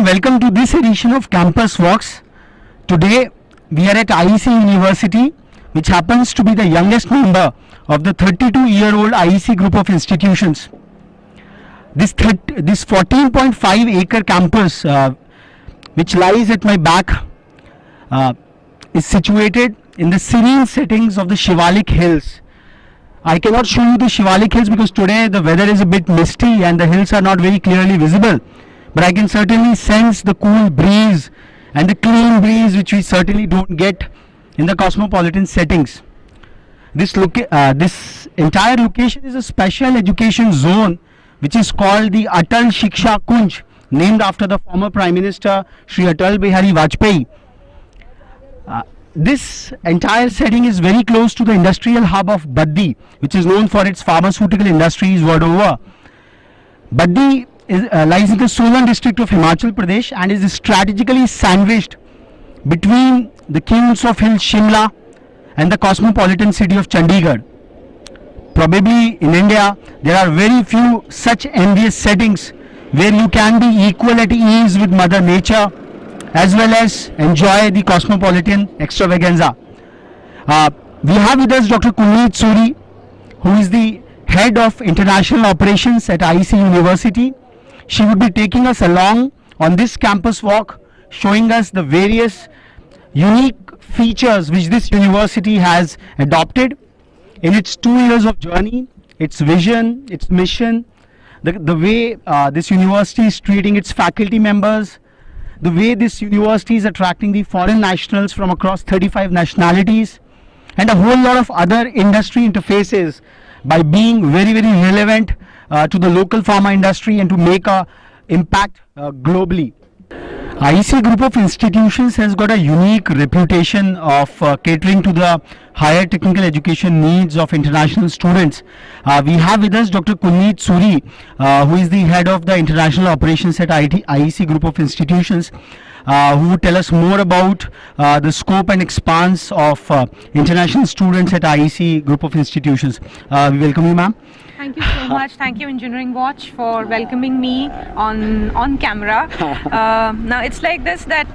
welcome to this edition of Campus Walks. Today we are at IEC University, which happens to be the youngest member of the 32-year-old IEC group of institutions. This 14.5 acre campus, which lies at my back, is situated in the serene settings of the Shivalik Hills. I cannot show you the Shivalik Hills because today the weather is a bit misty and the hills are not very clearly visible. But I can certainly sense the cool breeze and the clean breeze which we certainly don't get in the cosmopolitan settings. This entire location is a special education zone which is called the Atal Shiksha Kunj, named after the former Prime Minister Shri Atal Bihari Vajpayee. This entire setting is very close to the industrial hub of Baddi, which is known for its pharmaceutical industries world over. Baddi lies in the Solan district of Himachal Pradesh and is strategically sandwiched between the Kings of Hills Shimla and the cosmopolitan city of Chandigarh. Probably in India there are very few such envious settings where you can be equal at ease with Mother Nature as well as enjoy the cosmopolitan extravaganza. We have with us Dr. Poonam Mehta, who is the head of international operations at IEC University. She would be taking us along on this campus walk, showing us the various unique features which this university has adopted in its 2 years of journey, its vision, its mission, the way this university is treating its faculty members, the way this university is attracting the foreign nationals from across 35 nationalities, and a whole lot of other industry interfaces by being very, very relevant to the local pharma industry and to make a impact globally. IEC group of institutions has got a unique reputation of catering to the higher technical education needs of international students. We have with us Dr. Poonam Mehta, who is the head of the international operations at IEC group of institutions, who would tell us more about the scope and expanse of international students at IEC group of institutions. We welcome you, ma'am. Thank you so much. Thank you, Engineering Watch, for welcoming me on camera. Now it's like this, that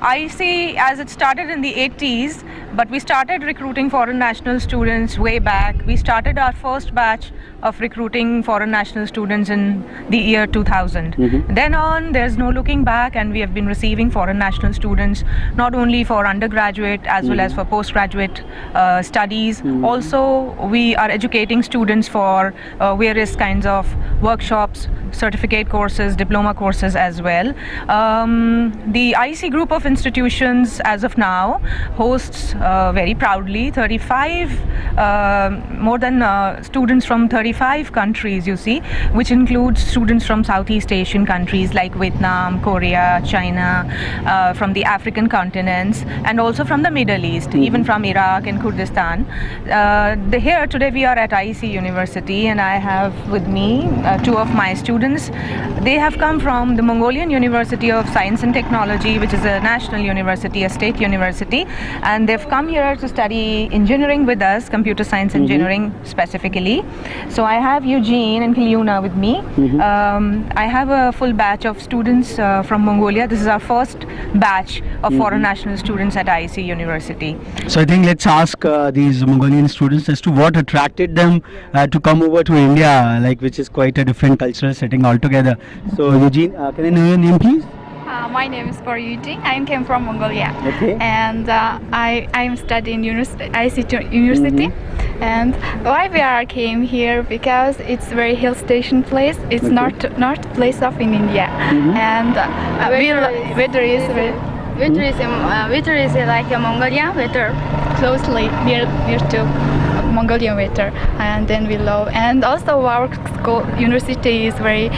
IEC, as it started in the 80s, but we started recruiting foreign national students way back. We started our first batch of recruiting foreign national students in the year 2000. Then on, there's no looking back, and we have been receiving foreign national students not only for undergraduate as well as for postgraduate studies. Also, we are educating students for various kinds of workshops, certificate courses, diploma courses as well. The IEC group of institutions as of now hosts very proudly 35 more than students from 35 countries, you see, which includes students from Southeast Asian countries like Vietnam, Korea, China, from the African continents, and also from the Middle East, even from Iraq and Kurdistan. Here today we are at IEC University, and I have with me two of my students. They have come from the Mongolian University of Science and Technology, which is a national university, a state university, and they've come here to study engineering with us, computer science engineering specifically. So I have Eugene and Kiliuna with me. I have a full batch of students from Mongolia. This is our first batch of foreign national students at IEC University. So I think let's ask these Mongolian students as to what attracted them to come over to India, which is quite a different cultural setting altogether. So Eugene, can I know your name, please? My name is Eugene. I came from Mongolia, and I am studying IEC University. And why we came here, because it's very hill station place. It's not place of in India, and weather is like a Mongolian weather, closely near to Mongolian weather, and then we love. And also our school university is very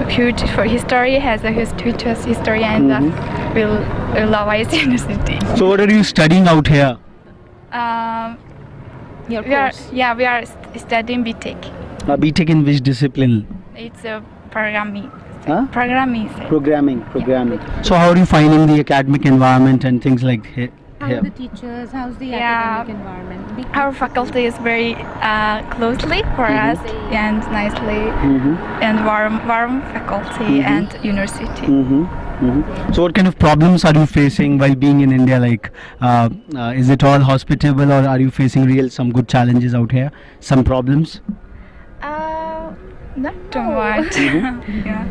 huge for history, has a huge history, and we love IEC University. So what are you studying out here? We are studying BTech. BTech in which discipline? It's a programming. Programming. So how are you finding the academic environment and things like that? How here? are the teachers? How's the Yeah. academic environment? Our faculty is very closely for us and nicely and warm faculty and university. So what kind of problems are you facing while being in India? Like, is it all hospitable, or are you facing some good challenges out here? Some problems? Not too much. Yeah.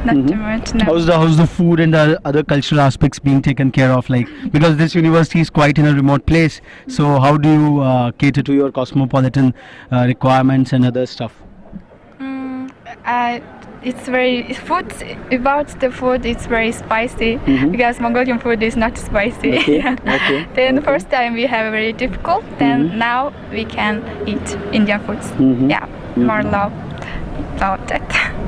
Not too much. No. How's the food and the other cultural aspects being taken care of? Like, because this university is quite in a remote place, so how do you cater to your cosmopolitan requirements and other stuff? It's very about the food. It's very spicy because Mongolian food is not spicy. Okay. Yeah. Okay. Then the first time we have very difficult. Then now we can eat Indian foods. Yeah, more love about that.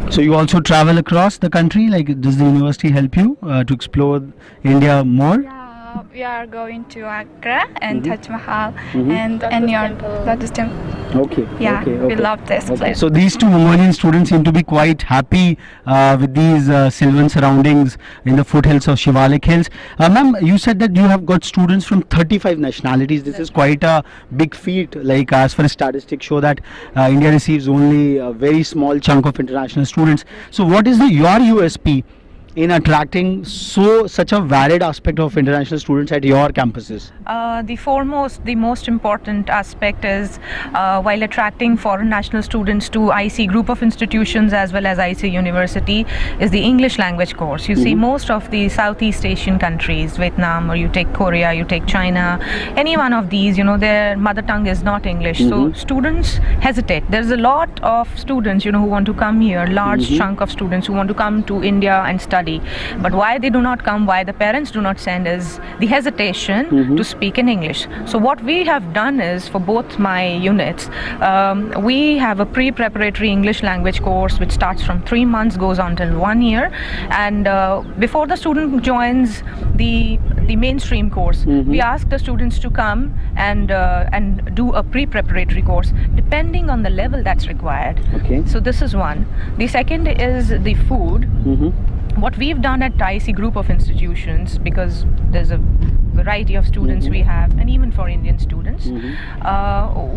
So you also travel across the country? Like, does the university help you to explore India more? Yeah, we are going to Agra and Taj Mahal and your Lotus Temple. Okay. Yeah, okay, we love this place. So these two Mongolian students seem to be quite happy with these sylvan surroundings in the foothills of Shivalik Hills. Ma'am, you said that you have got students from 35 nationalities. This is quite a big feat. Like, as far as statistics show that India receives only a very small chunk of international students. So what is your USP in attracting such a varied aspect of international students at your campuses? The most important aspect is while attracting foreign national students to IEC group of institutions as well as IEC University is the English language course. You see, most of the Southeast Asian countries, Vietnam, or you take Korea, you take China, any one of these, their mother tongue is not English. So students hesitate. There's a lot of students, who want to come here, large chunk of students who want to come to India and study. But why they do not come, why the parents do not send, is the hesitation to speak in English. So what we have done is, for both my units, we have a pre-preparatory English language course which starts from 3 months, goes on till 1 year, and before the student joins the mainstream course, we ask the students to come and do a pre-preparatory course depending on the level that's required. Okay. So this is one. The second is the food. What we've done at IEC group of institutions, because there's a variety of students we have, and even for Indian students,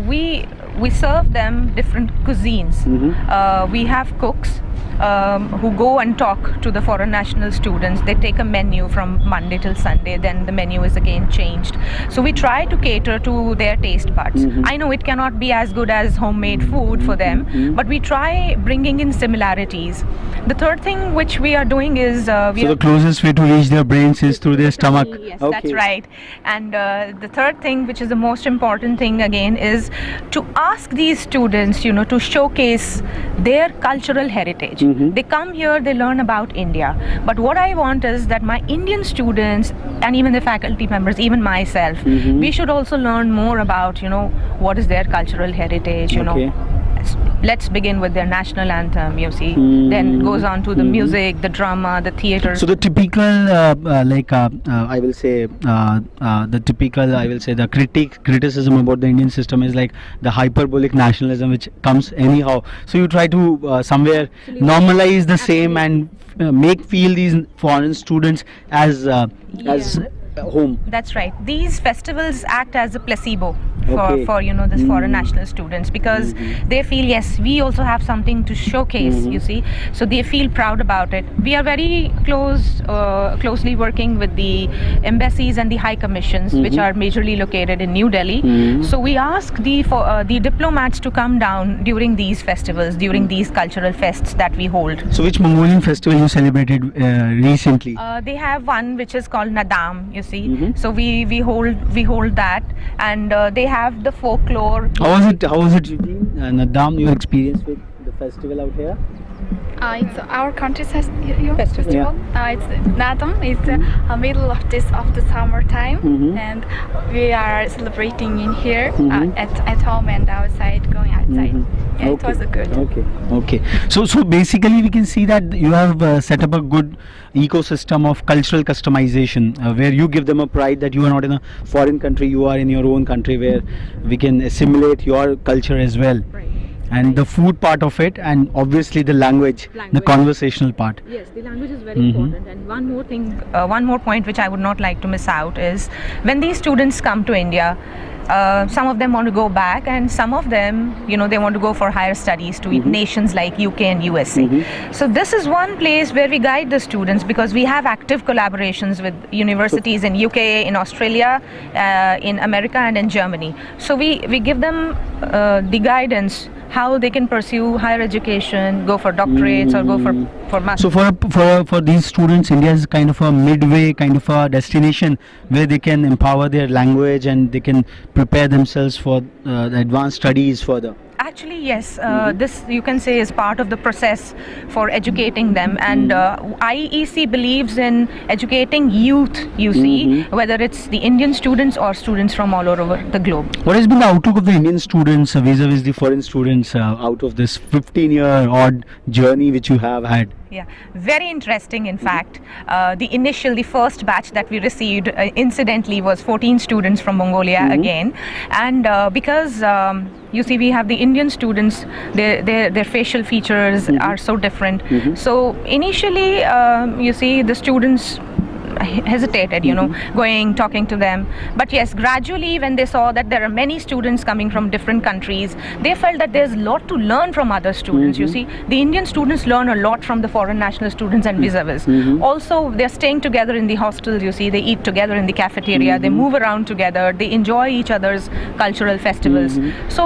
we serve them different cuisines. We have cooks who go and talk to the foreign national students. They take a menu from Monday till Sunday, then the menu is again changed. So we try to cater to their taste buds. I know it cannot be as good as homemade food for them, but we try bringing in similarities. The third thing which we are doing is so the closest way to reach their brains is through their stomach. Yes, that's right. And the third thing, which is the most important thing again, is to ask these students, to showcase their cultural heritage. They come here, they learn about India. But what I want is that my Indian students and even the faculty members, even myself, we should also learn more about, what is their cultural heritage, Let's begin with their national anthem, then goes on to the music, the drama, the theatre. So the typical, I will say, the criticism about the Indian system is like the hyperbolic nationalism which comes anyhow. So you try to somewhere normalize the same and make feel these foreign students as home. That's right. These festivals act as a placebo for this foreign national students, because they feel, yes, we also have something to showcase, so they feel proud about it. We are very closely working with the embassies and the high commissions, which are majorly located in New Delhi. So we ask the diplomats to come down during these festivals, during these cultural fests that we hold. So which Mongolian festival you celebrated recently? They have one which is called Nadam, so we hold that, and they have the folklore. How was it, Nadam, your experience with the festival out here? It's our country's festival. Yeah. It's Nadam. It's the middle of the summertime, and we are celebrating in here at home and outside, going outside. Yeah, it was a good. Okay. So basically, we can see that you have set up a good ecosystem of cultural customization, where you give them a pride that you are not in a foreign country, you are in your own country, where we can assimilate your culture as well. Right. and the food part of it, and obviously the language, the conversational part. Yes, the language is very important. And one more thing, one more point which I would not like to miss out is when these students come to India, some of them want to go back, and some of them, they want to go for higher studies to nations like UK and USA. So this is one place where we guide the students, because we have active collaborations with universities in UK, in Australia, in America, and in Germany. So we give them the guidance how they can pursue higher education, go for doctorates or go for masters. So for these students, India is kind of a midway kind of a destination where they can empower their language and they can prepare themselves for the advanced studies further. Actually, yes, this you can say is part of the process for educating them, and IEC believes in educating youth, you see, whether it's the Indian students or students from all over the globe. What has been the outlook of the Indian students vis-a-vis the foreign students out of this 15-year odd journey which you have had? Yeah, very interesting. In fact, the first batch that we received incidentally was 14 students from Mongolia again, and because you see, we have the Indian students, their facial features are so different. So initially, you see, the students hesitated, talking to them. But yes, gradually when they saw that there are many students coming from different countries, they felt that there's a lot to learn from other students. You see, the Indian students learn a lot from the foreign national students and vis-a-vis. Also, they're staying together in the hostels, you see, they eat together in the cafeteria, they move around together, they enjoy each other's cultural festivals. So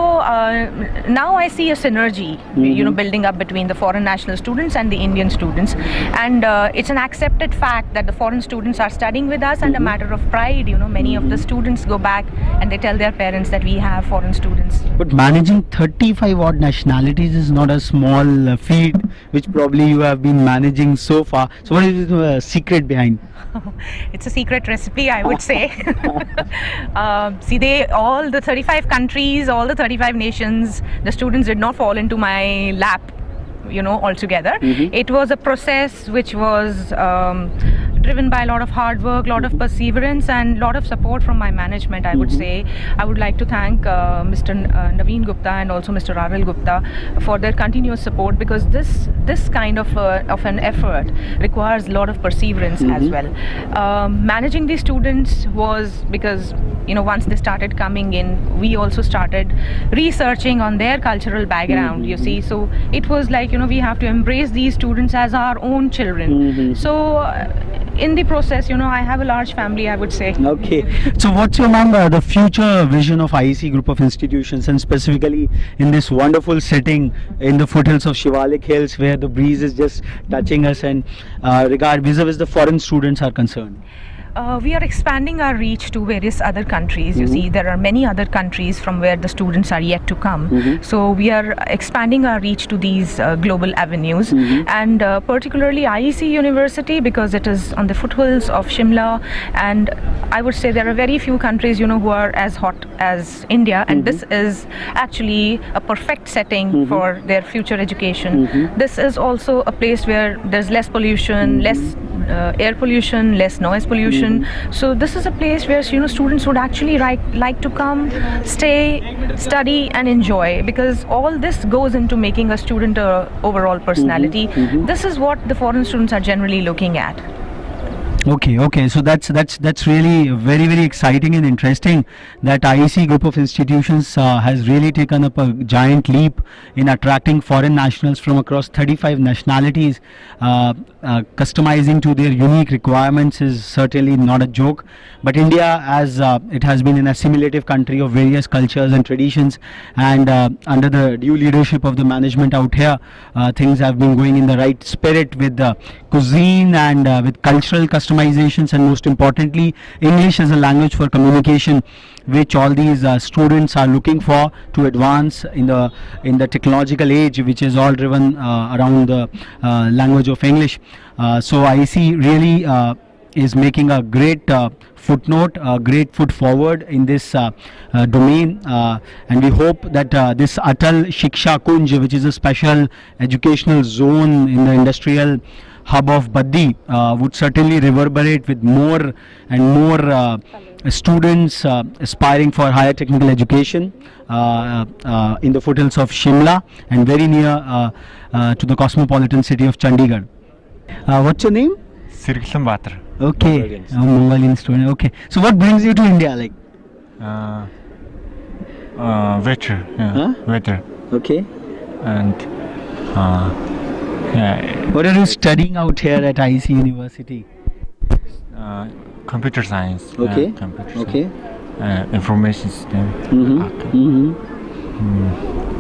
now I see a synergy, building up between the foreign national students and the Indian students. And it's an accepted fact that the foreign students are studying with us, and a matter of pride, many of the students go back and they tell their parents that we have foreign students. But managing 35 odd nationalities is not a small feat, which probably you have been managing so far. So what is the secret behind? It's a secret recipe, I would say. See, all the 35 countries, all the 35 nations, the students did not fall into my lap, altogether. It was a process which was driven by a lot of hard work, a lot of perseverance, and a lot of support from my management, I would say. I would like to thank Mr. Naveen Gupta and also Mr. Rahul Gupta for their continuous support, because this kind of an effort requires a lot of perseverance as well. Managing these students was because, once they started coming in, we also started researching on their cultural background, you see. So it was like, we have to embrace these students as our own children. So in the process, I have a large family, I would say. Okay. So what's your the future vision of IEC group of institutions, and specifically in this wonderful setting in the foothills of Shivalik Hills, where the breeze is just touching us, and regard vis-a-vis the foreign students are concerned? We are expanding our reach to various other countries. You see, there are many other countries from where the students are yet to come. So we are expanding our reach to these global avenues, and particularly IEC University, because it is on the foothills of Shimla, and I would say there are very few countries, who are as hot as India, and this is actually a perfect setting for their future education. This is also a place where there's less pollution, less air pollution, less noise pollution. So this is a place where students would actually like to come, stay, study and enjoy, because all this goes into making a student a overall personality. This is what the foreign students are generally looking at. Okay. So that's really very, very exciting and interesting that IEC group of institutions has really taken up a giant leap in attracting foreign nationals from across 35 nationalities. Customizing to their unique requirements is certainly not a joke. But India, as it has been an assimilative country of various cultures and traditions, and under the due leadership of the management out here, things have been going in the right spirit with the cuisine and with cultural customizations, and most importantly English as a language for communication, which all these students are looking for to advance in the technological age, which is all driven around the language of English. So IEC really is making a great footnote, a great foot forward in this domain, and we hope that this Atal Shiksha Kunj, which is a special educational zone in the industrial hub of Baddi, would certainly reverberate with more and more students aspiring for higher technical education in the foothills of Shimla and very near to the cosmopolitan city of Chandigarh. What's your name? Siriklam Batra. Okay, Mongolian student. Okay, so what brings you to India? Like, Weather. Yeah. Huh? Weather. okay, And yeah, what are you studying out here at IEC University? computer science. Okay, Yeah, computer okay, science. Information system.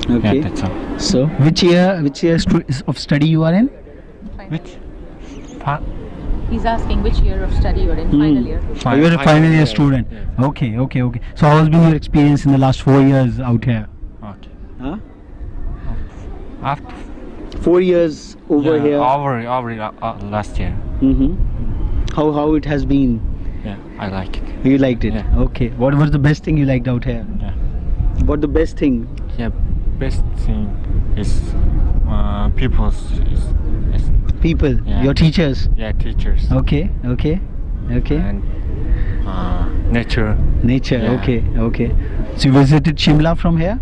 okay. Yeah, that's all. So, which year of study you are in? Which? He's asking which year of study you're in, final year. Oh, you're a final year student. Okay, okay, okay. So, how has been your experience in the last 4 years out here? Okay. Huh? After 4 years over here. over last year. How it has been? Yeah, I like it. You liked it? Yeah. Okay. What was the best thing you liked out here? Yeah. What the best thing? Yeah, best thing is people's is People, Yeah. your teachers. yeah, teachers Okay, okay, okay. and nature. Nature. Yeah. Okay, okay. So you visited Shimla from here?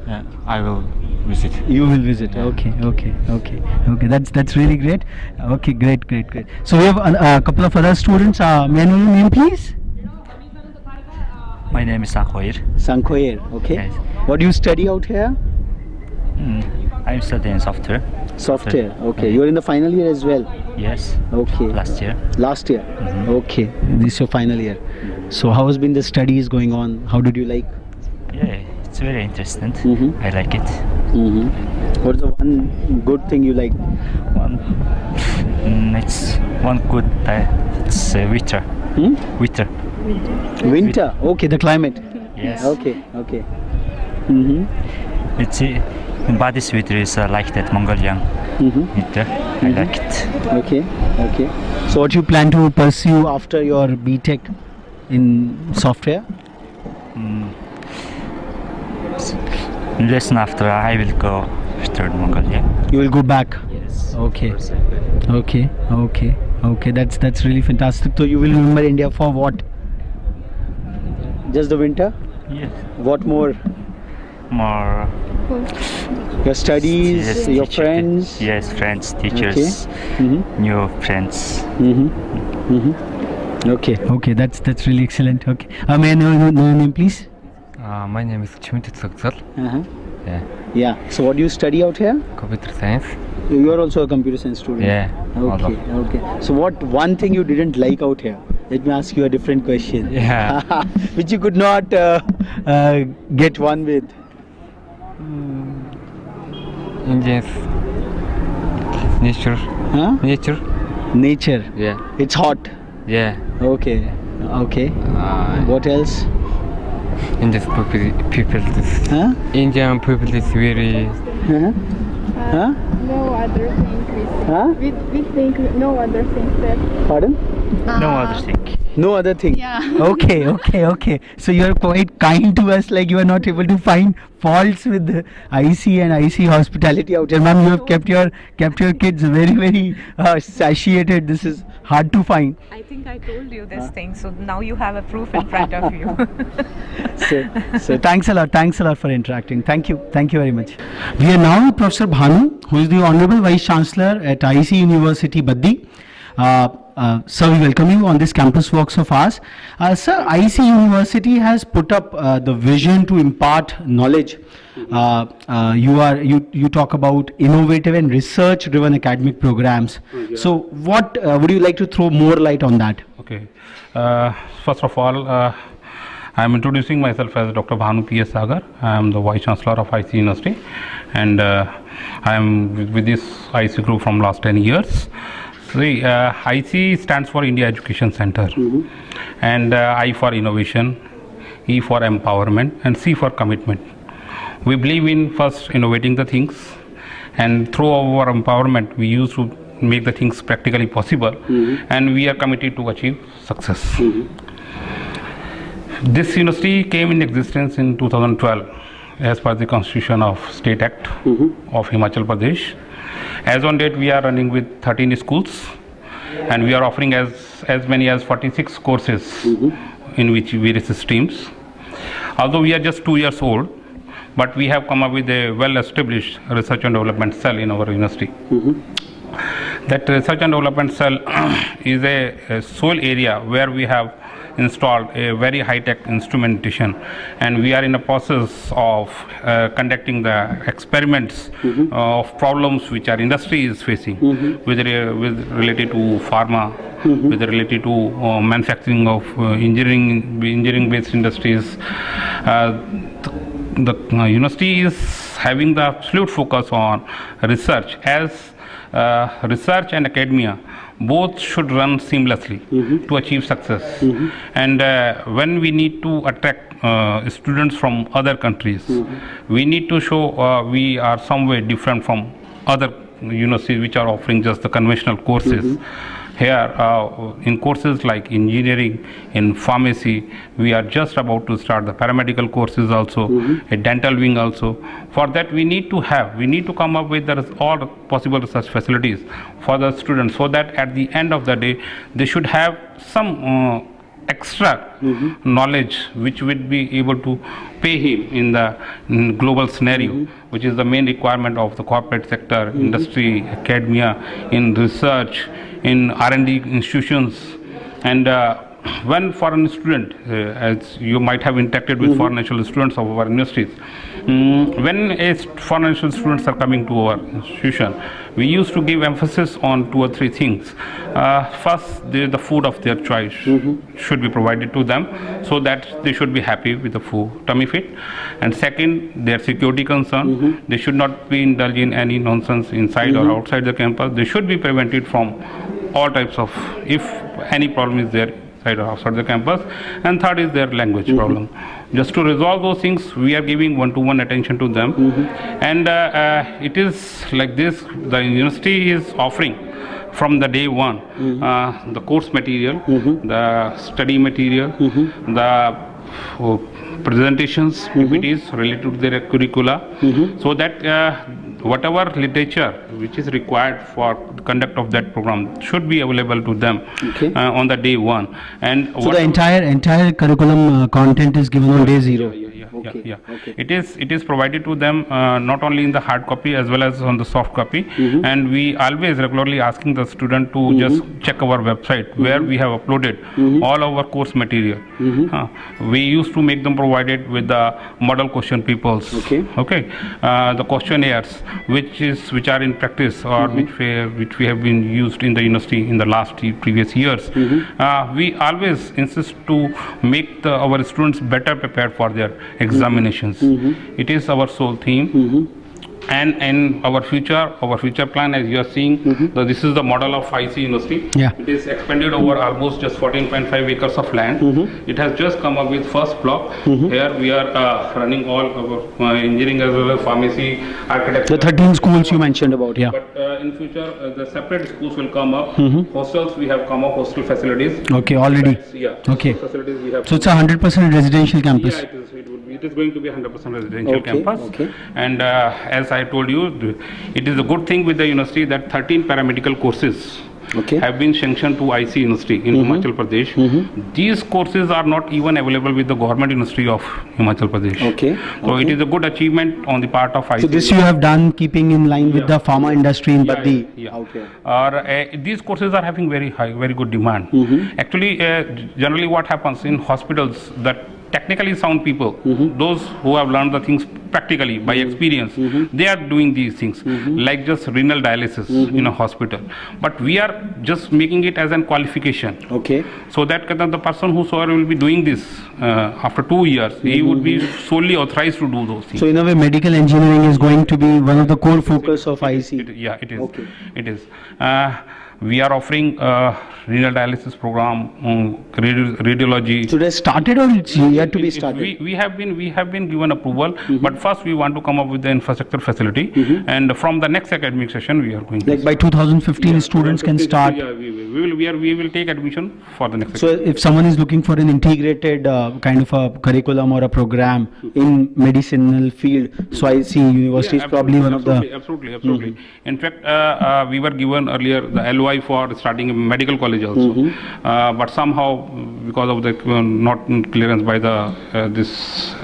Yeah, I will visit. You will visit. Yeah. Okay, okay, okay, okay. That's really great. Okay, great, great, great. So we have a couple of other students. May I know your name, please? My name is Sankoir. Sankhoyer. Okay. Yes. What do you study out here? I'm studying software. Software. Okay. You're in the final year as well. Yes. Okay. Last year. Last year. Okay. This is your final year. So how has been the studies going on? How did you like? Yeah, it's very interesting. I like it. What's the one good thing you like? It's one good. It's winter. Winter. Winter. Okay. The climate. Yes. Okay. Okay. It's Baddi's winter is like that Mongolian winter. I like it. Okay. Okay. So what you plan to pursue after your BTech in software? Lesson after I will go to Mongolia. You will go back. Yes. Okay. Okay. Okay. Okay. That's really fantastic. So you will remember India for what? Just the winter? Yes. What more? More. Your studies, Yes, your teacher. friends? Yes, friends, teachers, new friends. Okay. Okay. That's really excellent. Okay. May I know your name, please? My name is Chimit Saksal. Yeah, Yeah. So what do you study out here? computer science. You are also a computer science student. Yeah. Okay. Okay. So what one thing you didn't like out here? Let me ask you a different question. Yeah. Which you could not get one with. Indians. Nature. Huh? Nature. Nature. Yeah. It's hot. Yeah. Okay. Okay. What else? Indian people. Huh? Indian people is very. Huh? Huh? No other things Huh? we think no other things that Pardon? No other thing. No other thing. Yeah. Okay, okay, okay. So you are quite kind to us, like you are not able to find faults with the IEC and IEC hospitality out here. Ma'am, you have kept your kids very, very satiated. This is hard to find. I think I told you this thing, so now you have a proof in front of you. So thanks a lot for interacting. Thank you very much. We are now with Professor Bhanu, who is the Honorable Vice Chancellor at IEC University, Baddi. Sir, we welcome you on this campus walks of ours. Sir, IEC University has put up the vision to impart knowledge. You talk about innovative and research-driven academic programs. So, what would you like to throw more light on that? Okay. First of all, I am introducing myself as Dr. Bhanu P.S. Sagar. I am the Vice Chancellor of IEC University, and I am with this IEC group from last 10 years. See, IEC stands for India Education Center, and I for innovation, E for empowerment, and C for commitment. We believe in first innovating the things, and through our empowerment, we used to make the things practically possible, and we are committed to achieve success. This university came in existence in 2012 as per the Constitution of State Act of Himachal Pradesh. As on date, we are running with 13 schools, and we are offering as many as 46 courses in which various streams. Although we are just 2 years old, but we have come up with a well-established research and development cell in our university. That research and development cell is a sole area where we have installed a very high-tech instrumentation, and we are in a process of conducting the experiments of problems which our industry is facing with related to pharma, with related to manufacturing of engineering-based industries. The university is having the absolute focus on research, as research and academia both should run seamlessly to achieve success. And when we need to attract students from other countries, we need to show we are some way different from other universities which are offering just the conventional courses. Here, in courses like engineering, in pharmacy, we are just about to start the paramedical courses also, a dental wing also. For that, we need to come up with all possible research facilities for the students, so that at the end of the day, they should have some extra knowledge which would be able to pay him in the global scenario, which is the main requirement of the corporate sector, industry, academia, in research, in R&D institutions. And when foreign student, as you might have interacted with foreign national students of our universities, when foreign national students are coming to our institution, we used to give emphasis on 2 or 3 things. First, the food of their choice should be provided to them, so that they should be happy with the food, tummy fit. And second, their security concern. They should not be indulged in any nonsense inside or outside the campus. They should be prevented from all types of, if any problem is there inside or outside the campus. And third is their language problem. Just to resolve those things, we are giving one-to-one attention to them. And it is like this, the university is offering from the day one the course material, the study material, the presentations, PPTs related to their curricula, so that whatever literature which is required for the conduct of that program should be available to them on the day one. And so the entire curriculum content is given on day zero. It is provided to them not only in the hard copy as well as on the soft copy. And we always regularly asking the student to just check our website where we have uploaded all our course material. We used to make them provided with the model question papers, the questionnaires which are in practice, or which we have been used in the university in the last previous years. We always insist to make our students better prepared for their examinations. It is our sole theme. And our future plan, as you are seeing, this is the model of IEC University. It is expanded over almost just 14.5 acres of land. It has just come up with first block. Here we are running all our engineering as well as pharmacy, architecture. The 13 schools you mentioned about, But in future, the separate schools will come up. Hostels, we have come up, hostel facilities. Already. Facilities we have. So it's a 100% residential campus. It is going to be 100% residential campus. And as I told you, it is a good thing with the university that 13 paramedical courses have been sanctioned to IEC University in Himachal Pradesh. These courses are not even available with the government university of Himachal Pradesh. So it is a good achievement on the part of IEC. So this you have done keeping in line with the pharma industry in Baddi. These courses are having very good demand. Actually, generally what happens in hospitals, that technically sound people, those who have learned the things practically by experience, they are doing these things, like just renal dialysis in a hospital. But we are just making it as a qualification. So that the person whosoever will be doing this after 2 years, he would be solely authorized to do those things. So in a way, medical engineering is going to be one of the core focus of IEC. It is. It is. We are offering renal dialysis program, radiology. So they started, or it's yet to be started? We have been given approval, but first we want to come up with the infrastructure facility, and from the next academic session we are going. Like by 2015, students can start. We will take admission for the next. So if someone is looking for an integrated kind of a curriculum or a program in medicinal field, so IEC University is probably one of the. Absolutely. In fact, we were given earlier the LOI LOI for starting a medical college also. But somehow, because of the not clearance by the this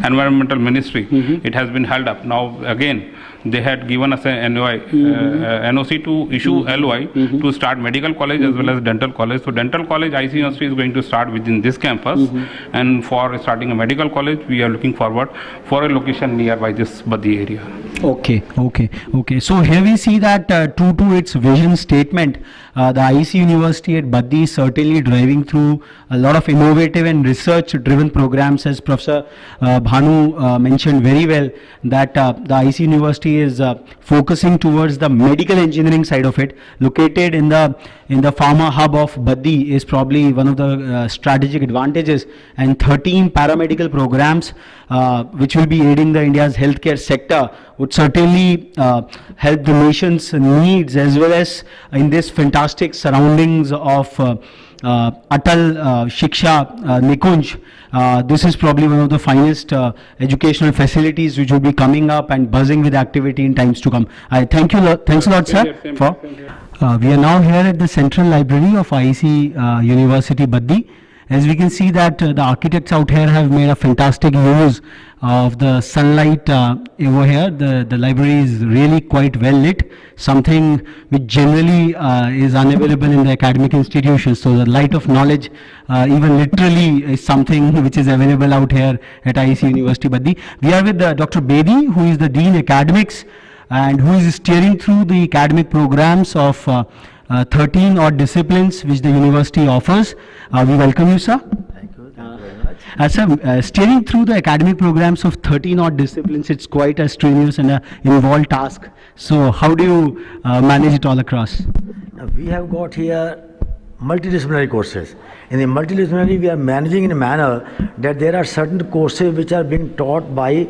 environmental ministry, it has been held up. Now again, they had given us an NOI, NOC to issue LOI to start medical college as well as dental college. So dental college, IEC University is going to start within this campus, and for starting a medical college, we are looking forward for a location nearby this Baddi area. Okay. So here we see that true to its vision statement, the IEC University at Baddi is certainly driving through a lot of innovative and research-driven programs, as Professor Bhanu mentioned very well, that the IEC University is focusing towards the medical engineering side of it. Located in the pharma hub of Baddi is probably one of the strategic advantages, and 13 paramedical programs which will be aiding the India's healthcare sector would certainly help the nation's needs, as well as in this fantastic surroundings of Atal Shiksha Nikunj. This is probably one of the finest educational facilities which will be coming up and buzzing with activity in times to come. I thank you. Thanks a lot, sir. We are now here at the Central Library of IEC University Baddi. As we can see that the architects out here have made a fantastic use of the sunlight over here. The library is really quite well lit, something which generally is unavailable in the academic institutions. So the light of knowledge, even literally, is something which is available out here at IEC University Baddi. We are with Dr. Baddi, who is the Dean Academics and who is steering through the academic programs of 13 odd disciplines which the university offers. We welcome you, sir. Thank you very much. Sir, steering through the academic programs of 13 odd disciplines, it's quite a strenuous and involved task. So how do you manage it all across? Now, we have got here multidisciplinary courses. In the multidisciplinary, we are managing in a manner that there are certain courses which are being taught by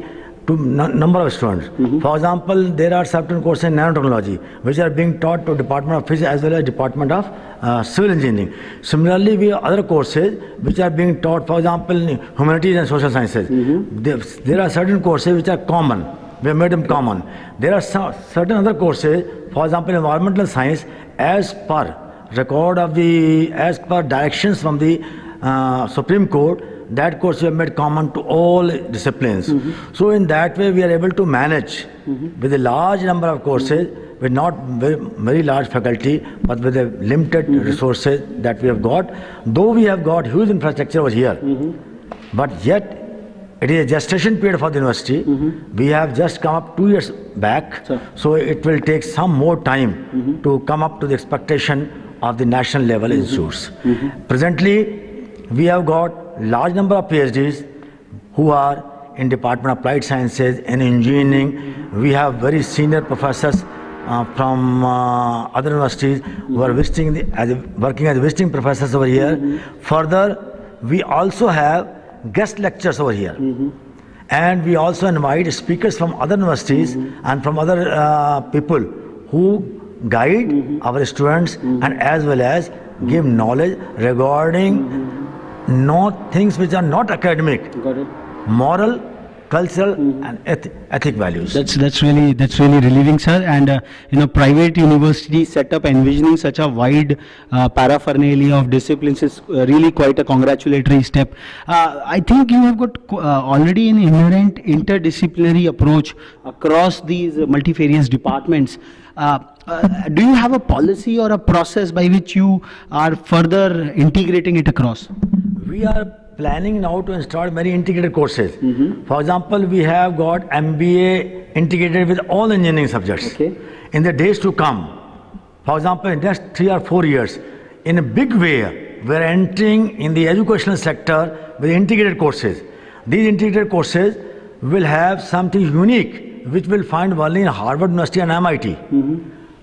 number of students. For example, there are certain courses in nanotechnology which are being taught to Department of Physics as well as Department of Civil Engineering. Similarly, we have other courses which are being taught, for example, in humanities and social sciences. There are certain courses which are common. We have made them common. There are certain other courses, for example, environmental science, as per record of as per directions from the Supreme Court. That course we have made common to all disciplines. So in that way we are able to manage with a large number of courses, with not very large faculty, but with a limited resources that we have got. Though we have got huge infrastructure over here, but yet it is a gestation period for the university. We have just come up 2 years back, so it will take some more time to come up to the expectation of the national level institutes. Presently, we have got large number of PhDs who are in Department of Applied Sciences and Engineering. We have very senior professors from other universities who are visiting working as visiting professors over here. Further, we also have guest lectures over here. And we also invite speakers from other universities and from other people who guide our students and as well as give knowledge regarding not things which are not academic, moral, cultural and ethic values. That's really relieving, sir. And private university setup envisioning such a wide paraphernalia of disciplines is really quite a congratulatory step. I think you have got already an inherent interdisciplinary approach across these multifarious departments. Do you have a policy or a process by which you are further integrating it across? We are planning now to install many integrated courses. For example, we have got MBA integrated with all engineering subjects. In the days to come, for example, in the next 3 or 4 years, in a big way, we are entering in the educational sector with integrated courses. These integrated courses will have something unique, which will find only in Harvard University and MIT.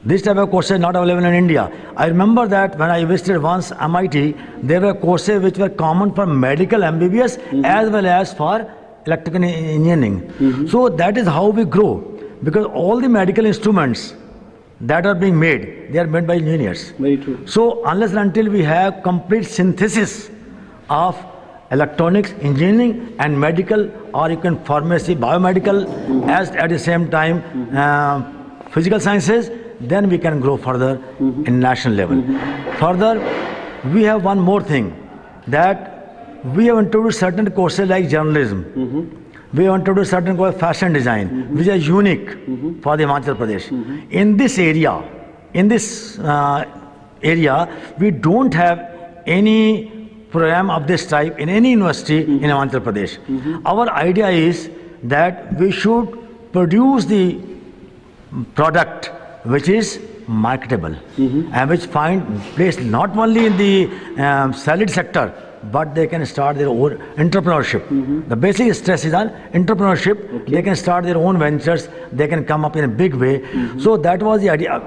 This type of courses not available in India. I remember that when I visited once MIT, there were courses which were common for medical MBBS as well as for electrical engineering. So that is how we grow, because all the medical instruments that are being made, they are made by engineers. Very true. So unless and until we have complete synthesis of electronics, engineering and medical, or you can pharmacy, biomedical, as at the same time physical sciences, then we can grow further in national level. Further, we have one more thing, that we have introduced certain courses like journalism. We have introduced certain courses fashion design, which are unique for the Himachal Pradesh. In this area, we don't have any program of this type in any university in Himachal Pradesh. Our idea is that we should produce the product which is marketable and which find place not only in the salaried sector, but they can start their own entrepreneurship. The basic stress is on entrepreneurship. They can start their own ventures. They can come up in a big way. So that was the idea.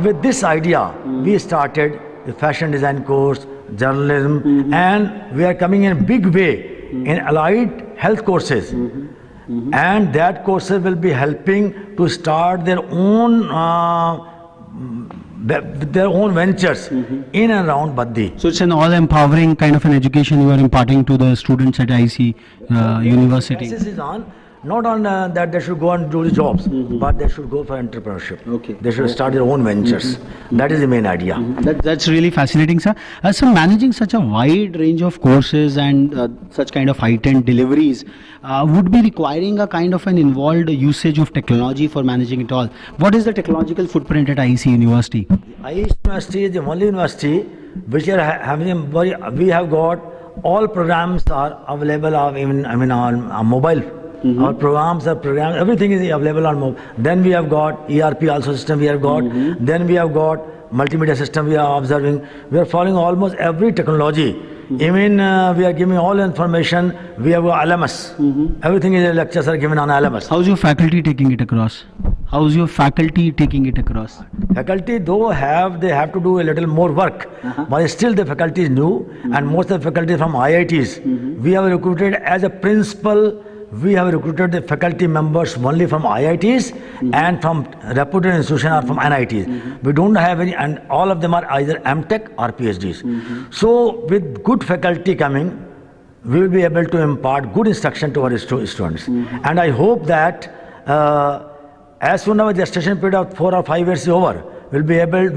With this idea, we started the fashion design course, journalism, and we are coming in a big way in allied health courses. And that courses will be helping to start their own ventures in and around Baddi. So it's an all-empowering kind of an education you are imparting to the students at IEC University. Emphasis is on not on that they should go and do the jobs, but they should go for entrepreneurship. They should start their own ventures. That is the main idea. That's really fascinating, sir. So managing such a wide range of courses and such kind of heightened deliveries would be requiring a kind of an involved usage of technology for managing it all. What is the technological footprint at IEC University? IEC University is the only university which are having we have got all programs are available on mobile. Our programs, everything is available on mobile. Then we have got ERP also system we have got. Then we have got multimedia system we are observing. We are following almost every technology. Even we are giving all information. We have got LMS. Everything is lectures are given on LMS. How's your faculty taking it across? How's your faculty taking it across? Faculty though they have to do a little more work, but still the faculty is new, and most of the faculty from IITs. We have recruited as a principal. We have recruited the faculty members only from IITs and from reputed institutions or from NITs. We don't have any, and all of them are either MTech or PhDs. So with good faculty coming, we will be able to impart good instruction to our students. And I hope that as soon as the gestation period of 4 or 5 years is over, we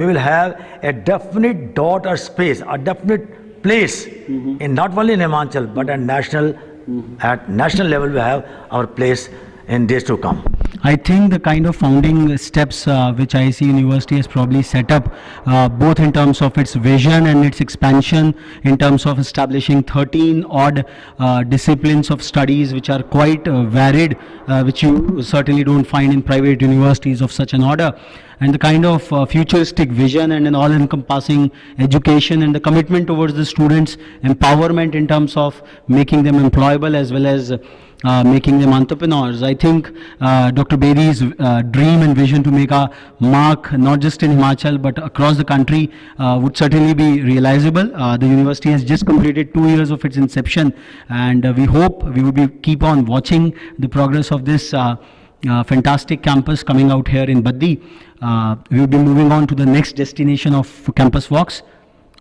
will have a definite dot or space, a definite place in not only in Himachal but at national level. We have our place in days to come. I think the kind of founding steps which IEC University has probably set up, both in terms of its vision and its expansion, in terms of establishing 13 odd disciplines of studies which are quite varied, which you certainly don't find in private universities of such an order, and the kind of futuristic vision and an all-encompassing education and the commitment towards the students' empowerment in terms of making them employable as well as making them entrepreneurs. I think Dr. Bedi's dream and vision to make a mark not just in Himachal but across the country would certainly be realizable. The university has just completed 2 years of its inception, and we hope we will keep on watching the progress of this fantastic campus coming out here in Baddi. We will be moving on to the next destination of Campus Walks.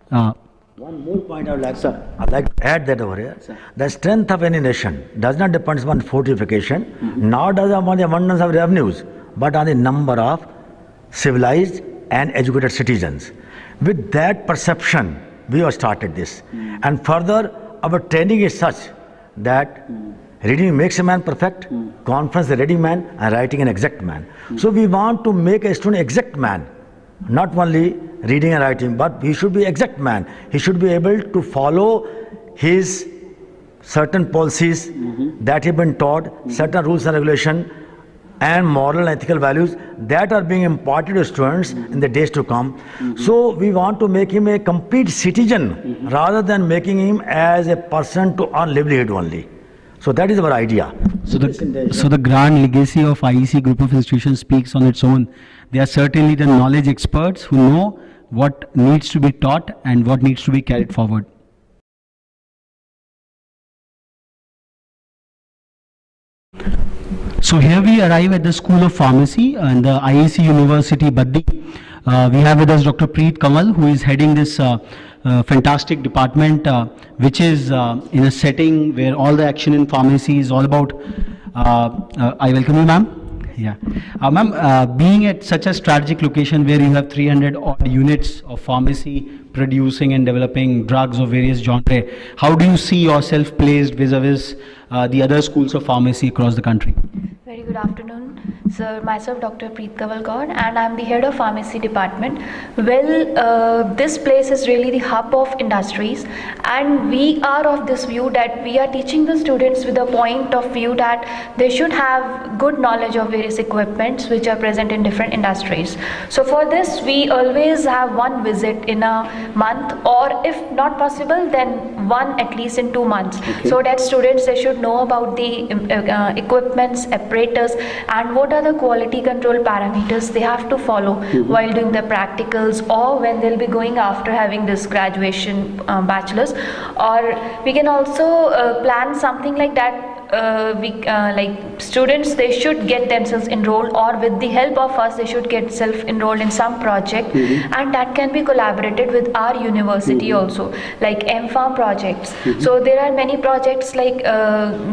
One more point I'd like to add that over here. The strength of any nation does not depend on fortification, nor does it on the abundance of revenues, but on the number of civilized and educated citizens. With that perception, we have started this. And further, our training is such that reading makes a man perfect, conference a ready man, and writing an exact man. So we want to make a student exact man. Not only reading and writing, but he should be exact man. He should be able to follow his certain policies that have been taught, certain rules and regulation, and moral and ethical values that are being imparted to students in the days to come. So we want to make him a complete citizen rather than making him as a person to earn livelihood only. So that is our idea. So the grand legacy of IEC group of institutions speaks on its own. They are certainly the knowledge experts who know what needs to be taught and what needs to be carried forward. So here we arrive at the School of Pharmacy and the IEC University Baddi. We have with us Dr. Preet Kamal, who is heading this fantastic department, which is in a setting where all the action in pharmacy is all about. I welcome you, ma'am. Yeah. Ma'am, being at such a strategic location where you have 300 odd units of pharmacy producing and developing drugs of various genre, how do you see yourself placed vis-a-vis the other schools of pharmacy across the country? Very good afternoon. Sir, myself Dr. Preet Kavalkar, and I'm the head of pharmacy department. Well, this place is really the hub of industries, and we are of this view that we are teaching the students with a point of view that they should have good knowledge of various equipments which are present in different industries. So for this, we always have one visit in a month, or if not possible, then one at least in 2 months, so that students, they should know about the equipments, apparatus, and what are the quality control parameters they have to follow while doing the practicals, or when they'll be going after having this graduation bachelor's. Or we can also plan something like that. Like students, they should get themselves enrolled, or with the help of us, they should get self-enrolled in some project, and that can be collaborated with our university also, like M-Pharm projects. So there are many projects like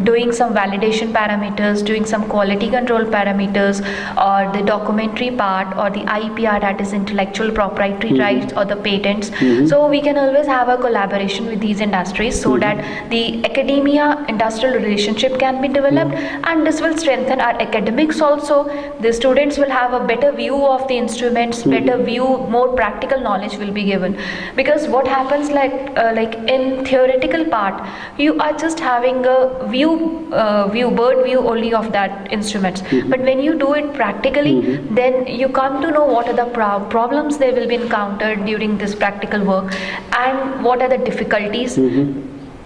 doing some validation parameters, doing some quality control parameters, or the documentary part, or the IPR, that is intellectual proprietary rights, or the patents. So we can always have a collaboration with these industries, so that the academia industrial relationship can be developed, and this will strengthen our academics also. The students will have a better view of the instruments, better view, more practical knowledge will be given. Because what happens, like in theoretical part, you are just having a bird view only of that instruments, but when you do it practically, then you come to know what are the problems they will be encountered during this practical work, and what are the difficulties.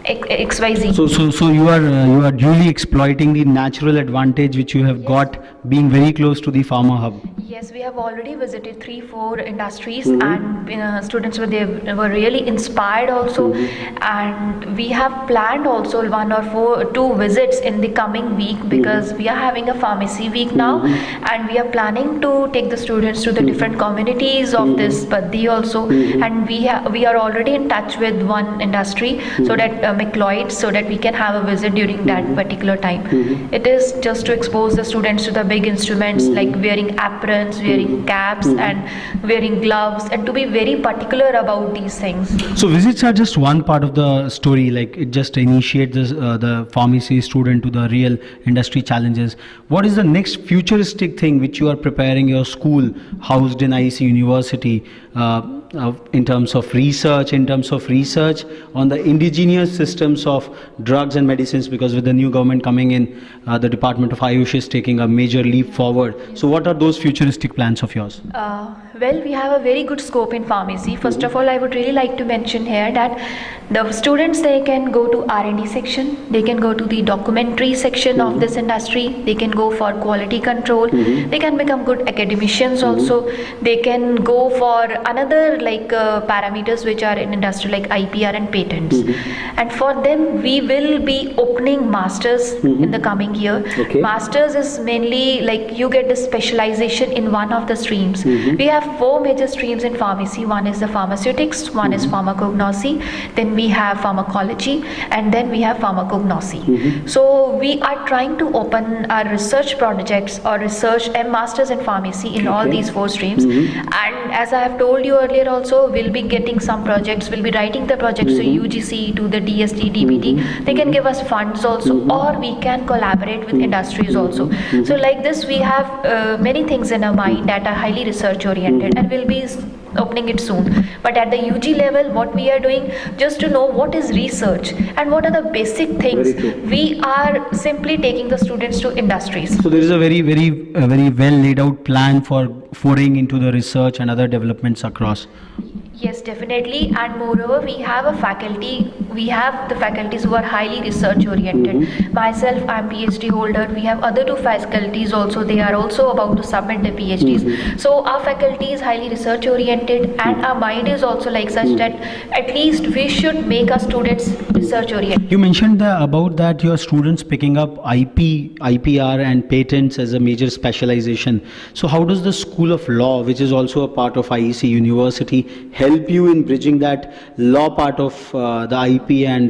XYZ. So you are duly exploiting the natural advantage which you have got being very close to the pharma hub. Yes, we have already visited 3-4 industries, and students were really inspired also, and we have planned also 1 or 2 visits in the coming week, because we are having a pharmacy week now, and we are planning to take the students to the different communities of this Baddi also, and we are already in touch with one industry, so that McLeod, so that we can have a visit during that particular time. It is just to expose the students to the big instruments, like wearing aprons, wearing caps, and wearing gloves, and to be very particular about these things. So visits are just one part of the story, like it just initiates the pharmacy student to the real industry challenges. What is the next futuristic thing which you are preparing your school housed in IEC University in terms of research on the indigenous systems of drugs and medicines, because with the new government coming in, the Department of Ayush is taking a major leap forward. So what are those futuristic plans of yours? Well, we have a very good scope in pharmacy. First of all, I would really like to mention here that the students, they can go to R&D section, they can go to the documentary section of this industry, they can go for quality control, they can become good academicians also, they can go for another like parameters which are in industry like IPR and patents. And for them, we will be opening masters in the coming year. Masters is mainly like you get the specialization in one of the streams. We have 4 major streams in pharmacy. One is the pharmaceutics, one is pharmacognosy, then we have pharmacology, and then we have pharmacognosy. So we are trying to open our research projects or research and masters in pharmacy in all these 4 streams. And as I have told you earlier also, we'll be getting some projects, we'll be writing the projects to UGC, to the DST, DBT. They can give us funds also, or we can collaborate with industries also. So like this, we have many things in our mind that are highly research oriented, and we'll be opening it soon. But at the UG level, what we are doing, just to know what is research and what are the basic things, we are simply taking the students to industries. So there is a very well laid out plan for foraying into the research and other developments across. Yes, definitely, and moreover, we have the faculties who are highly research oriented. Myself, I am PhD holder. We have other 2 faculties also. They are also about to submit their PhDs. So our faculty is highly research oriented, and our mind is also like such that at least we should make our students research oriented. You mentioned about that your students picking up IPR and patents as a major specialization. So how does the School of Law, which is also a part of IEC University, help you in bridging that law part of the IP and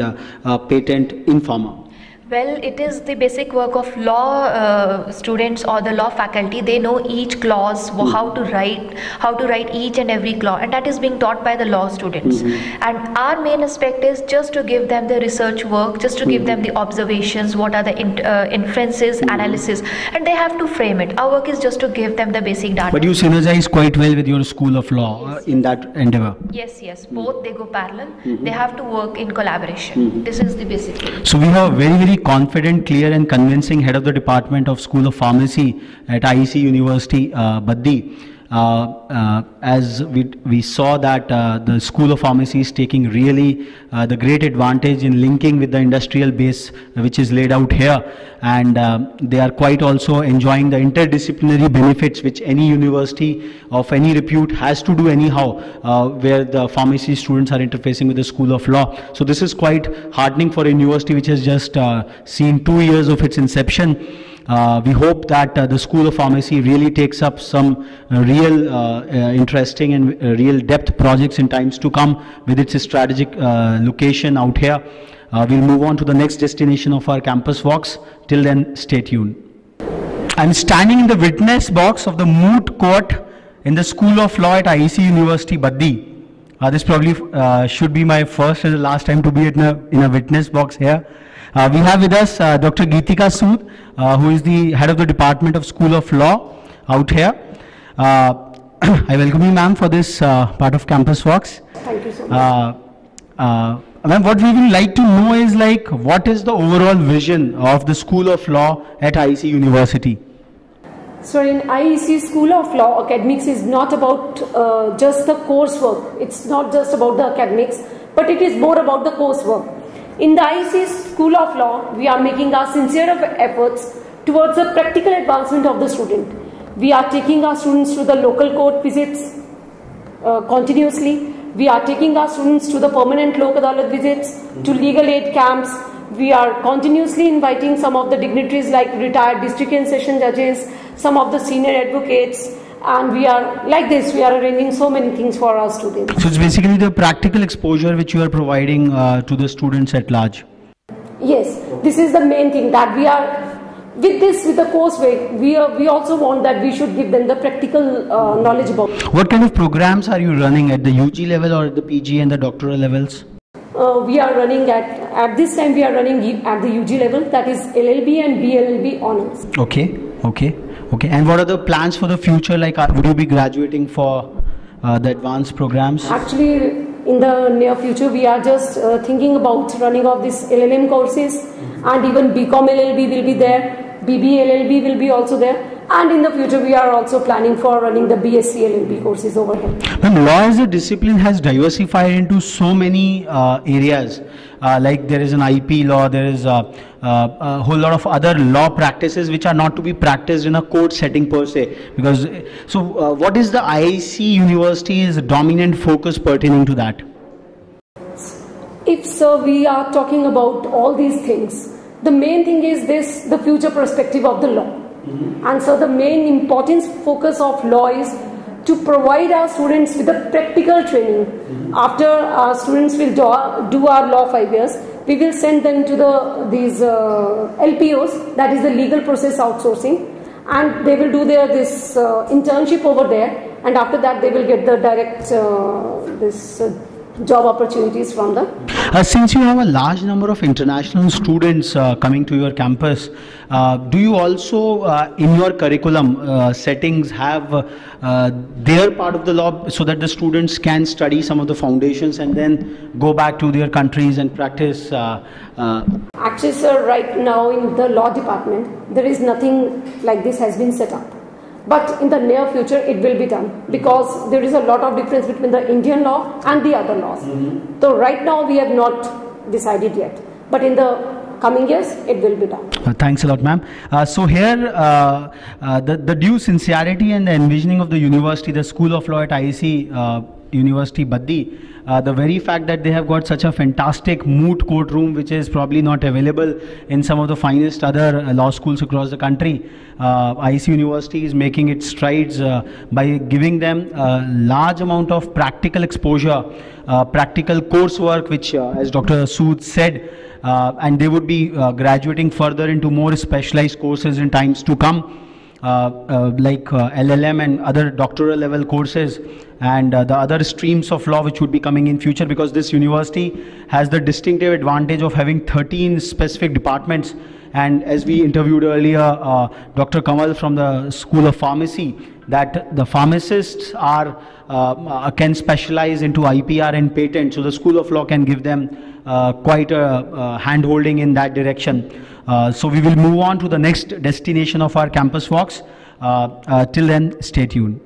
patent in pharma? Well, it is the basic work of law students or the law faculty. They know each clause, how to write each and every clause, and that is being taught by the law students. And our main aspect is just to give them the research work, just to give them the observations, what are the inferences, analysis, and they have to frame it. Our work is just to give them the basic data. But you synergize quite well with your School of Law in that endeavor. Yes, both they go parallel. They have to work in collaboration. This is the basic thing. So we have a very, very confident, clear and convincing head of the Department of School of Pharmacy at IEC University, Baddi. As we saw that the School of Pharmacy is taking really the great advantage in linking with the industrial base which is laid out here, and they are quite also enjoying the interdisciplinary benefits which any university of any repute has to do anyhow, where the pharmacy students are interfacing with the School of Law. So this is quite heartening for a university which has just seen 2 years of its inception. We hope that the School of Pharmacy really takes up some real interesting and real depth projects in times to come with its strategic location out here. We'll move on to the next destination of our campus walks. Till then, stay tuned. I'm standing in the witness box of the moot court in the School of Law at IEC University, Baddi. This probably should be my first and the last time to be in a witness box here. We have with us Dr. Geetika Sood, who is the head of the Department of School of Law out here. I welcome you, ma'am, for this part of Campus Walks. Thank you so much. Ma'am, what we would like to know is like, what is the overall vision of the School of Law at IEC University? So in IEC School of Law, academics is not about just the coursework. It's not just about the academics, but it is more about the coursework. In the IEC School of Law, we are making our sincere efforts towards the practical advancement of the student. We are taking our students to the local court visits continuously. We are taking our students to the permanent Lok Adalat visits, to legal aid camps. We are continuously inviting some of the dignitaries like retired district and session judges, some of the senior advocates, and we are like this, we are arranging so many things for our students. So it's basically the practical exposure which you are providing to the students at large. Yes, this is the main thing that we are, with the coursework, we also want that we should give them the practical knowledge about. What kind of programs are you running at the UG level or at the PG and the doctoral levels? We are running at this time we are running at the UG level, that is LLB and BLLB honors. Okay. And what are the plans for the future? Like, would you be graduating for the advanced programs? Actually, in the near future, we are just thinking about running off these LLM courses, and even BCom LLB will be there, BB LLB will be also there. And in the future, we are also planning for running the BSc LLB courses over here. Ma'am, law as a discipline has diversified into so many areas. Like there is an IP law, there is a whole lot of other law practices which are not to be practiced in a court setting per se. Because what is the IEC University's dominant focus pertaining to that? If so, we are talking about all these things. The main thing is the future perspective of the law. And so the main importance focus of law is to provide our students with a practical training. After our students will do our law 5 years, we will send them to these LPOs, that is the legal process outsourcing, and they will do this internship over there, and after that they will get the direct job opportunities from the. Since you have a large number of international students coming to your campus, do you also in your curriculum settings have their part of the law so that the students can study some of the foundations and then go back to their countries and practice? Actually, sir, right now in the law department, there is nothing like this has been set up. But in the near future, it will be done, because there is a lot of difference between the Indian law and the other laws. So right now, we have not decided yet. But in the coming years, it will be done. Thanks a lot, ma'am. So here, the due sincerity and the envisioning of the university, the School of Law at IEC, University Baddi. The very fact that they have got such a fantastic moot court room, which is probably not available in some of the finest other law schools across the country. IEC University is making its strides by giving them a large amount of practical exposure, practical coursework, which as Dr. Sood said, and they would be graduating further into more specialized courses in times to come. Like LLM and other doctoral level courses, and the other streams of law which would be coming in future, because this university has the distinctive advantage of having 13 specific departments. And as we interviewed earlier Dr. Kamal from the School of Pharmacy, that the pharmacists are can specialize into IPR and patent, so the School of Law can give them quite a hand-holding in that direction. So we will move on to the next destination of our campus walks. Till then, stay tuned.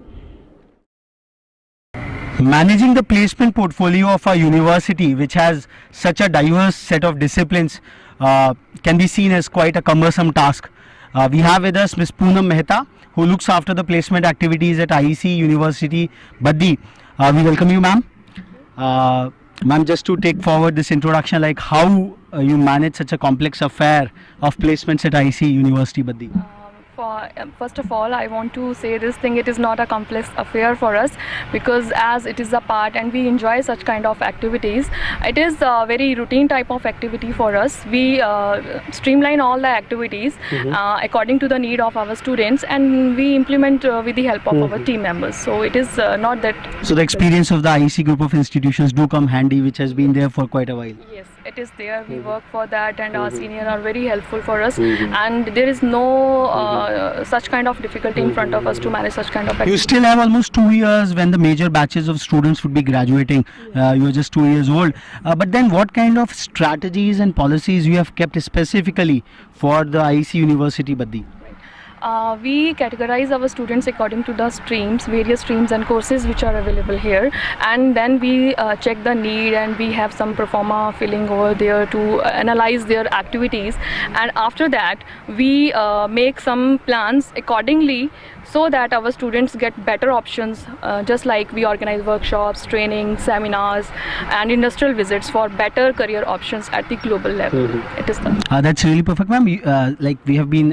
Managing the placement portfolio of a university which has such a diverse set of disciplines can be seen as quite a cumbersome task. We have with us Ms. Poonam Mehta, who looks after the placement activities at IEC University Baddi. We welcome you, ma'am. Ma'am, just to take forward this introduction, like how you manage such a complex affair of placements at IEC University Baddi? First of all, I want to say this thing, it is not a complex affair for us, because as it is a part and we enjoy such kind of activities, it is a very routine type of activity for us. We streamline all the activities according to the need of our students, and we implement with the help of our team members. So it is not that... So the experience of the IEC group of institutions do come handy, which has been there for quite a while. Yes, it is there. We work for that, and our seniors are very helpful for us, and there is no such kind of difficulty in front of us to manage such kind of activity. You still have almost 2 years when the major batches of students would be graduating. You are just 2 years old. But then what kind of strategies and policies you have kept specifically for the IEC University Baddi? We categorize our students according to the streams, various streams and courses which are available here, and then we check the need, and we have some pro forma filling over there to analyze their activities, and after that we make some plans accordingly, so that our students get better options, just like we organize workshops, training, seminars and industrial visits for better career options at the global level. It is that's really perfect, ma'am. Like we have been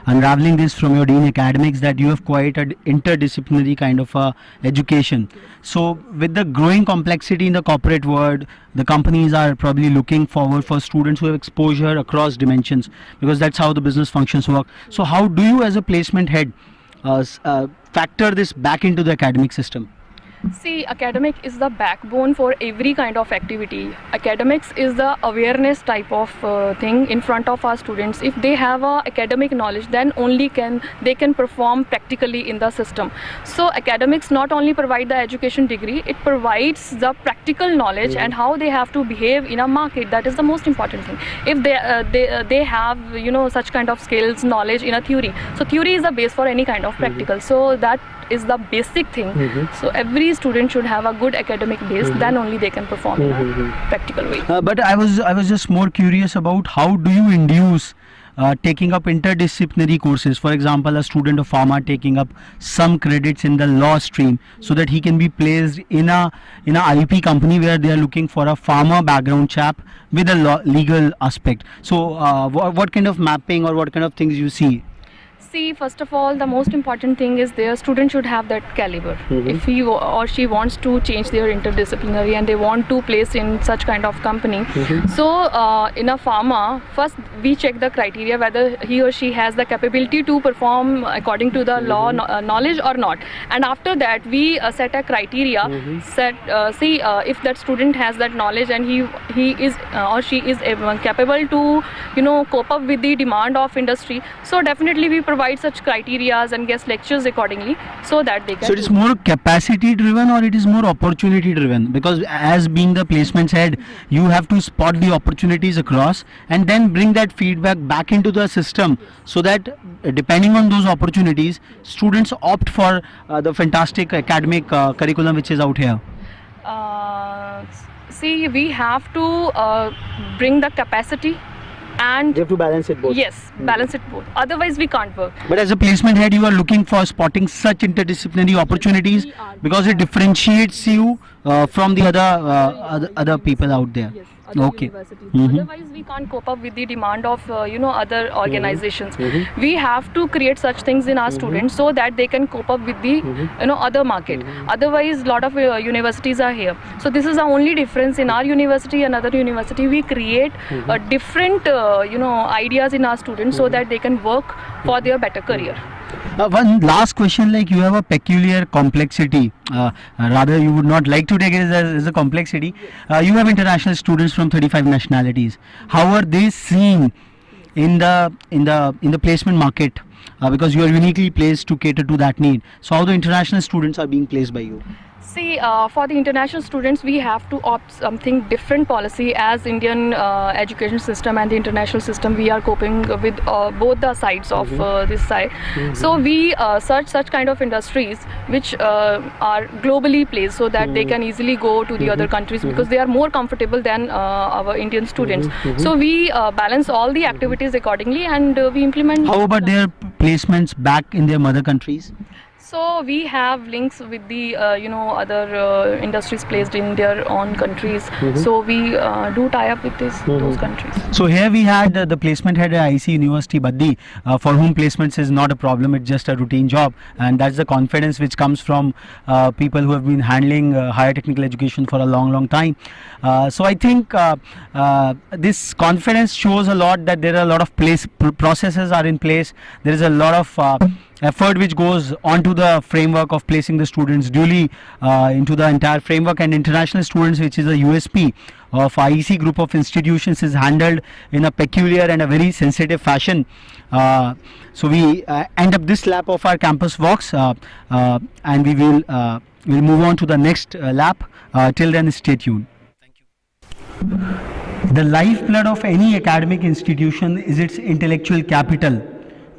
unraveling this from your Dean Academics, that you have quite an interdisciplinary kind of education. So with the growing complexity in the corporate world, the companies are probably looking forward for students who have exposure across dimensions, because that's how the business functions work. So how do you as a placement head factor this back into the academic system? See, academic is the backbone for every kind of activity. Academics is the awareness type of thing in front of our students. If they have academic knowledge, then only they can perform practically in the system. So academics not only provide the education degree, it provides the practical knowledge and how they have to behave in a market. That is the most important thing. If they have, you know, such kind of skills, knowledge in a theory. So theory is the base for any kind of practical. So that is the basic thing. So every student should have a good academic base, then only they can perform in a practical way. But I was just more curious about how do you induce taking up interdisciplinary courses. For example, a student of pharma taking up some credits in the law stream, so that he can be placed in a IP company where they are looking for a pharma background chap with a legal aspect. So what kind of mapping or what kind of things you see? See, first of all, the most important thing is their student should have that caliber. If he or she wants to change their interdisciplinary and they want to place in such kind of company, so in a pharma, first we check the criteria whether he or she has the capability to perform according to the law knowledge or not, and after that we set a criteria, see if that student has that knowledge and he is or she is capable to, you know, cope up with the demand of industry. So definitely we provide such criterias and guest lectures accordingly, so that they can... So it is more capacity driven or it is more opportunity driven? Because as being the placements head, you have to spot the opportunities across and then bring that feedback back into the system, so that depending on those opportunities, students opt for the fantastic academic curriculum which is out here. See, we have to bring the capacity and you have to balance it both. Yes, balance it both. Otherwise, we can't work. But as a placement head, you are looking for spotting such interdisciplinary opportunities because it differentiates you from the other people out there. Yes, other Okay. universities. Otherwise, we can't cope up with the demand of other organizations. We have to create such things in our students so that they can cope up with the other market. Otherwise, lot of universities are here. So this is the only difference in our university and other university. We create different ideas in our students so that they can work for their better career. One last question, like you have a peculiar complexity, rather you would not like to take it as a complexity. You have international students from 35 nationalities. How are they seen in the placement market? Because you are uniquely placed to cater to that need. So how the international students are being placed by you? See, for the international students, we have to opt something different policy. As Indian education system and the international system, we are coping with both the sides of this side. So we search such kind of industries which are globally placed so that they can easily go to the other countries because they are more comfortable than our Indian students. So we balance all the activities accordingly and we implement. How about their placements back in their mother countries? So we have links with the other industries placed in their own countries. So we do tie up with those countries. So here we had the placement head at IEC University Baddi, for whom placements is not a problem, it's just a routine job, and that's the confidence which comes from people who have been handling higher technical education for a long time. So I think this confidence shows a lot that there are a lot of processes are in place. There is a lot of effort which goes onto the framework of placing the students duly into the entire framework, and international students, which is a USP of IEC group of institutions, is handled in a peculiar and a very sensitive fashion. So we end up this lap of our campus walks, and we will we'll move on to the next lap. Till then, stay tuned. Thank you. The lifeblood of any academic institution is its intellectual capital.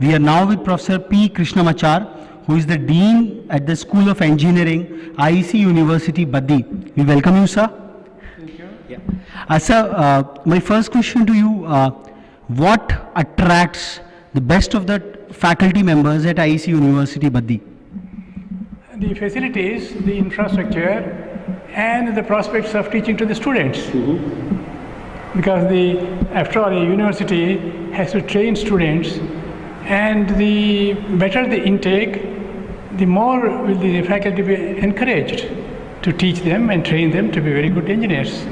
We are now with Professor P. Krishnamachar, who is the Dean at the School of Engineering, IEC University, Baddi. We welcome you, sir. Thank you. Yeah. Sir, my first question to you, what attracts the best of the faculty members at IEC University, Baddi? The facilities, the infrastructure, and the prospects of teaching to the students. Because after all, a university has to train students, and the better the intake, the more will the faculty be encouraged to teach them and train them to be very good engineers.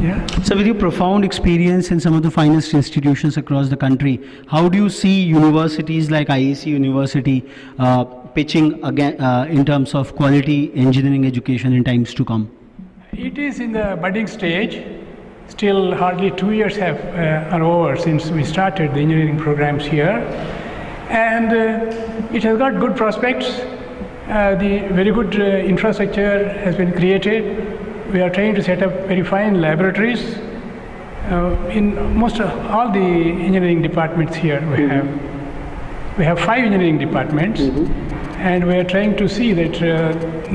Yeah. So with your profound experience in some of the finest institutions across the country, how do you see universities like IEC University pitching again in terms of quality engineering education in times to come? It is in the budding stage. Still hardly 2 years are over since we started the engineering programs here, and it has got good prospects. The very good infrastructure has been created. We are trying to set up very fine laboratories in most of all the engineering departments here. We have 5 engineering departments, and we are trying to see that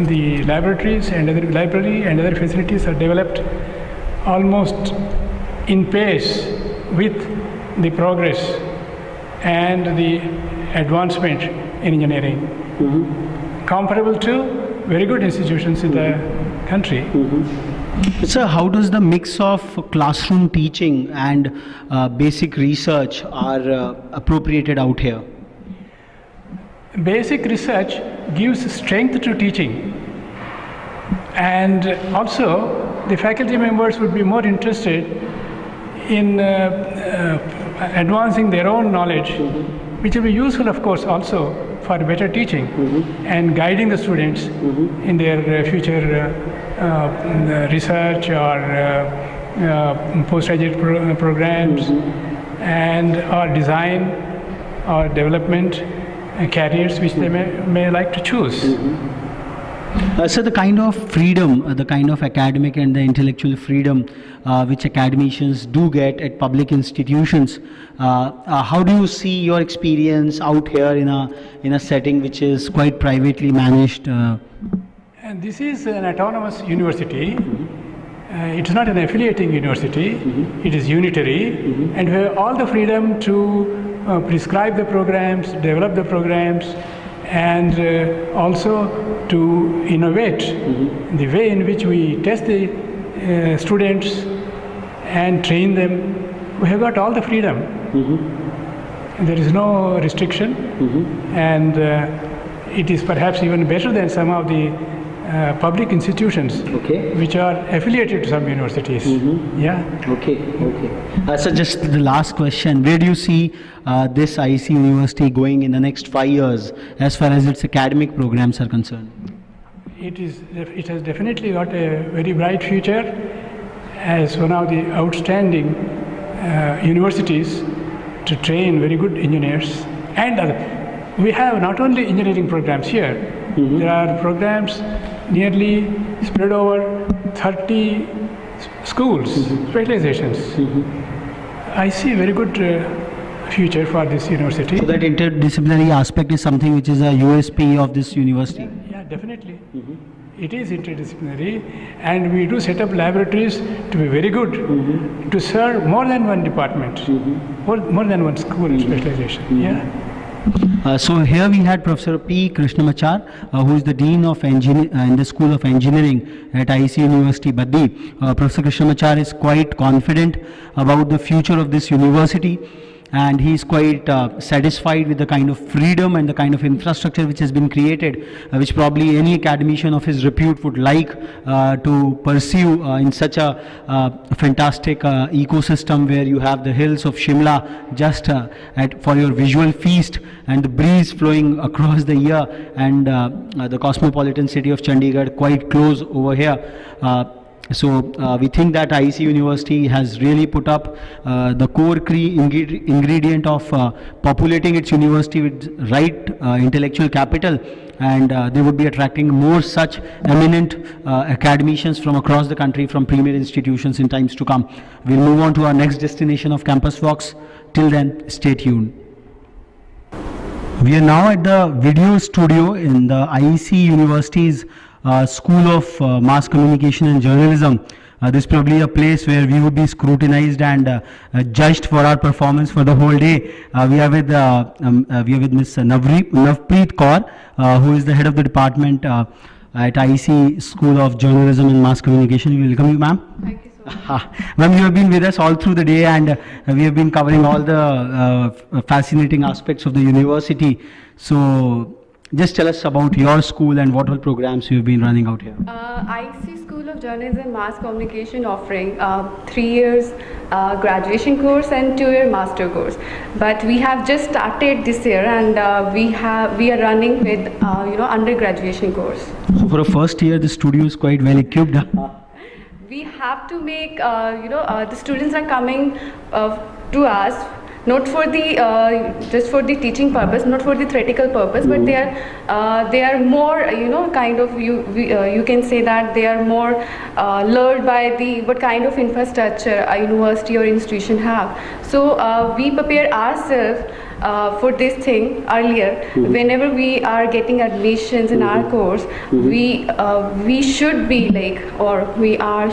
the laboratories and other library and other facilities are developed almost in pace with the progress and the advancement in engineering, comparable to very good institutions in the country. Sir, how does the mix of classroom teaching and basic research are appropriated out here? Basic research gives strength to teaching, and also the faculty members would be more interested in advancing their own knowledge, which will be useful, of course, also for better teaching and guiding the students in their future research or postgraduate programs and or design or development careers which they may like to choose. So the kind of freedom, the kind of academic and the intellectual freedom which academicians do get at public institutions, how do you see your experience out here in a setting which is quite privately managed? And this is an autonomous university. it's not an affiliating university, it is unitary, and we have all the freedom to prescribe the programs, develop the programs, and also to innovate the way in which we test the students and train them. We have got all the freedom. There is no restriction, and it is perhaps even better than some of the public institutions which are affiliated to some universities. So just the last question, where do you see this IEC university going in the next 5 years as far as its academic programs are concerned? It has definitely got a very bright future as one of the outstanding universities to train very good engineers. And we have not only engineering programs here, there are programs nearly spread over 30 schools, specializations. I see a very good future for this university. So that interdisciplinary aspect is something which is a USP of this university? Yeah, definitely. It is interdisciplinary, and we do set up laboratories to be very good, to serve more than one department, more than one school specialization. So here we had Professor P. Krishnamachar, who is the Dean of in the School of Engineering at IEC University, Baddi. Professor Krishnamachar is quite confident about the future of this university, and he is quite satisfied with the kind of freedom and the kind of infrastructure which has been created, which probably any academician of his repute would like to pursue in such a fantastic ecosystem where you have the hills of Shimla just for your visual feast, and the breeze flowing across the year, and the cosmopolitan city of Chandigarh quite close over here. So we think that IEC University has really put up the core ingredient of populating its university with right intellectual capital, and they would be attracting more such eminent academicians from across the country, from premier institutions in times to come. We'll move on to our next destination of Campus Walks. Till then, stay tuned. We are now at the video studio in the IEC University's School of Mass Communication and Journalism. This is probably a place where we would be scrutinized and judged for our performance for the whole day. We are with Ms. Navpreet Kaur, who is the head of the department at IEC School of Journalism and Mass Communication. We welcome you, ma'am. Thank you so much. Ma'am, you have been with us all through the day, and we have been covering all the fascinating aspects of the university. So just tell us about your school and what all programs you have been running out here. IEC School of Journalism and Mass Communication offering 3 years graduation course and 2-year master course. But we have just started this year, and we are running with undergraduation course. So for a first year, the studio is quite well equipped. We have to make the students are coming to us not for the just for the teaching purpose, not for the theoretical purpose, but they are more kind of you can say that they are more lured by the what kind of infrastructure a university or institution have. So we prepare ourselves for this thing earlier. Whenever we are getting admissions in our course, we should be we are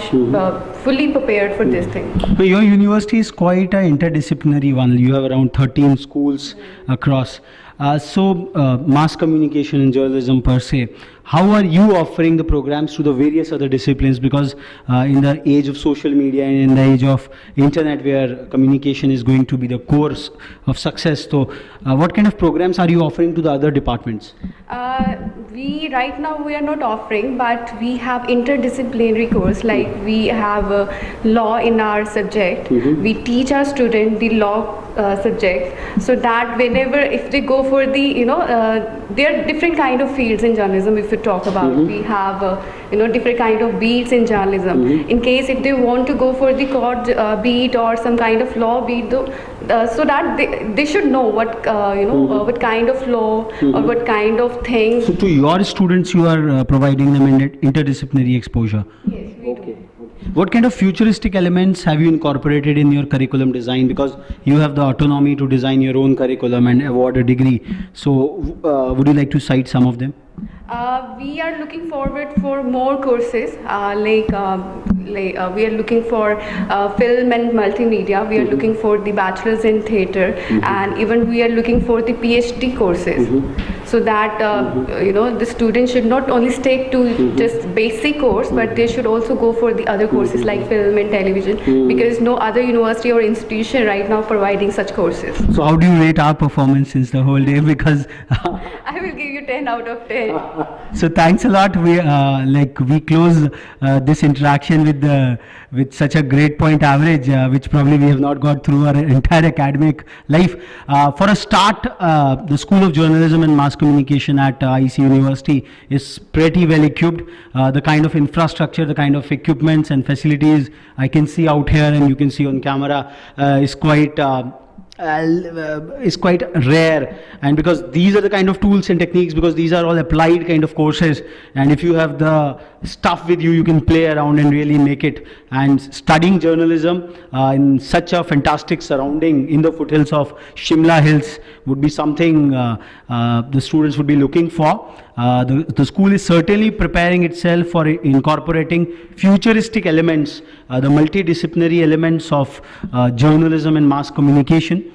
fully prepared for this thing. So your university is quite an interdisciplinary one. You have around 13 schools across. Mass communication and journalism per se, how are you offering the programs to the various other disciplines? Because in the age of social media and in the age of internet, where communication is going to be the course of success, so what kind of programs are you offering to the other departments? Right now we are not offering, but we have interdisciplinary course, like we have law in our subject. We teach our students the law subject, so that whenever if they go for the there are different kind of fields in journalism. If you talk about, we have different kind of beats in journalism. In case if they want to go for the court beat or some kind of law beat, so that they should know what what kind of law or what kind of things. So to your students you are providing them interdisciplinary exposure. Yes, we do. What kind of futuristic elements have you incorporated in your curriculum design? Because you have the autonomy to design your own curriculum and award a degree. So would you like to cite some of them? We are looking forward for more courses we are looking for film and multimedia. We are looking for the bachelor's in theatre, and even we are looking for the PhD courses. So that the students should not only stick to just basic course, but they should also go for the other courses like film and television, because no other university or institution right now providing such courses. So how do you rate our performances the whole day? Because I will give you 10 out of 10. So thanks a lot. We close this interaction with such a grade point average, which probably we have not got through our entire academic life. For a start, the School of Journalism and Mass Communication at IEC University is pretty well equipped. The kind of infrastructure, the kind of equipments and facilities I can see out here and you can see on camera is quite rare, and because these are the kind of tools and techniques, because these are all applied kind of courses, and if you have the stuff with you, you can play around and really make it. And studying journalism in such a fantastic surrounding in the foothills of Shimla Hills would be something the students would be looking for. The school is certainly preparing itself for incorporating futuristic elements, the multidisciplinary elements of journalism and mass communication.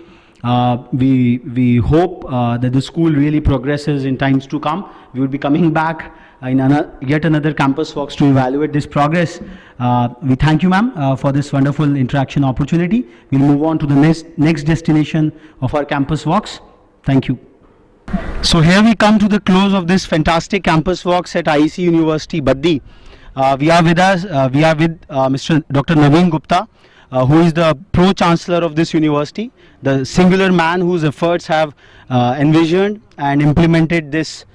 We hope that the school really progresses in times to come. We will be coming back in yet another Campus Walks to evaluate this progress. We thank you, ma'am, for this wonderful interaction opportunity. We'll move on to the next destination of our Campus Walks. Thank you. So here we come to the close of this fantastic Campus Walks at IEC University, Baddi. We are with Mr. Dr. Naveen Gupta, who is the Pro-Chancellor of this university, the singular man whose efforts have envisioned and implemented this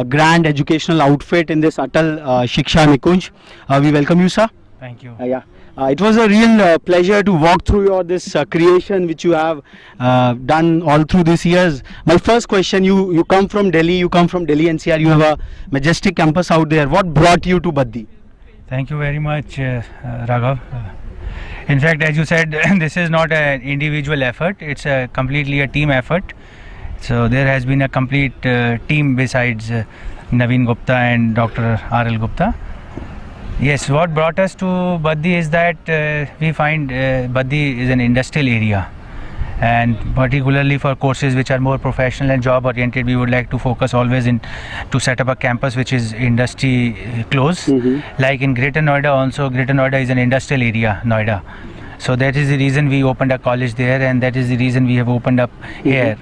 grand educational outfit in this Atal Shiksha Nikunj. We welcome you, sir. Thank you. It was a real pleasure to walk through this creation which you have done all through these years. My first question, you come from Delhi, NCR, you have a majestic campus out there. What brought you to Baddi? Thank you very much, Raghav. In fact, as you said, this is not an individual effort, it's completely a team effort. So there has been a complete team besides Naveen Gupta and Dr. R.L. Gupta. Yes, what brought us to Baddi is that we find Baddi is an industrial area, and particularly for courses which are more professional and job oriented, we would like to focus always to set up a campus which is industry close. Like in Greater Noida also, Greater Noida is an industrial area, Noida. So that is the reason we opened a college there, and that is the reason we have opened up here.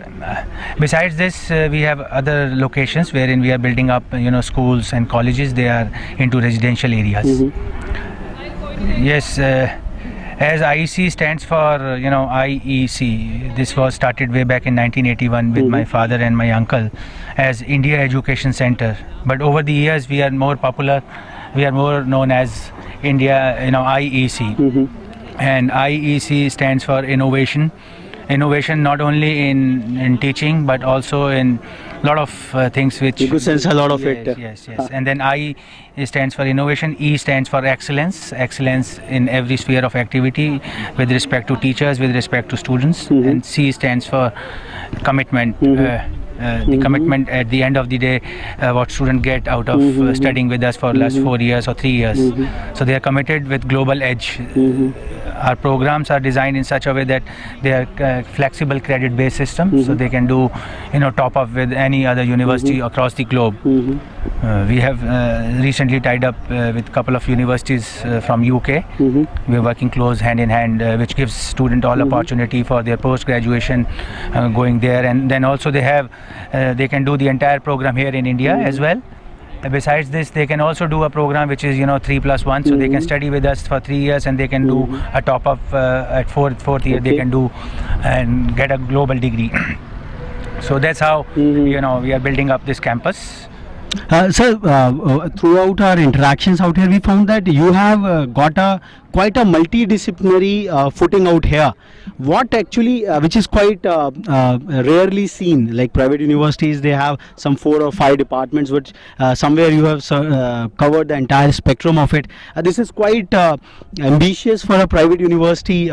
Besides this, we have other locations wherein we are building up, schools and colleges. They are into residential areas. Yes, as IEC stands for, IEC. This was started way back in 1981 with my father and my uncle as India Education Center. But over the years, we are more popular. We are more known as India, IEC. And IEC stands for innovation. Innovation not only in teaching, but also in a lot of things which... You could sense a lot of it. Yes. And then I stands for innovation, E stands for excellence. Excellence in every sphere of activity with respect to teachers, with respect to students. And C stands for commitment. The commitment at the end of the day, what students get out of studying with us for last 4 years or 3 years. So they are committed with global edge. Our programs are designed in such a way that they are flexible credit based system, so they can do top up with any other university across the globe. We have recently tied up with a couple of universities from UK. We are working close hand in hand, which gives students all opportunity for their post graduation going there, and then also they can do the entire program here in India as well. Besides this, they can also do a program which is 3+1, so they can study with us for 3 years and they can do a top up at fourth year. They can do and get a global degree. So that's how we are building up this campus. Sir, throughout our interactions out here, we found that you have got a quite a multidisciplinary footing out here. What actually, which is quite rarely seen, like private universities, they have some 4 or 5 departments, which somewhere you have covered the entire spectrum of it. This is quite ambitious for a private university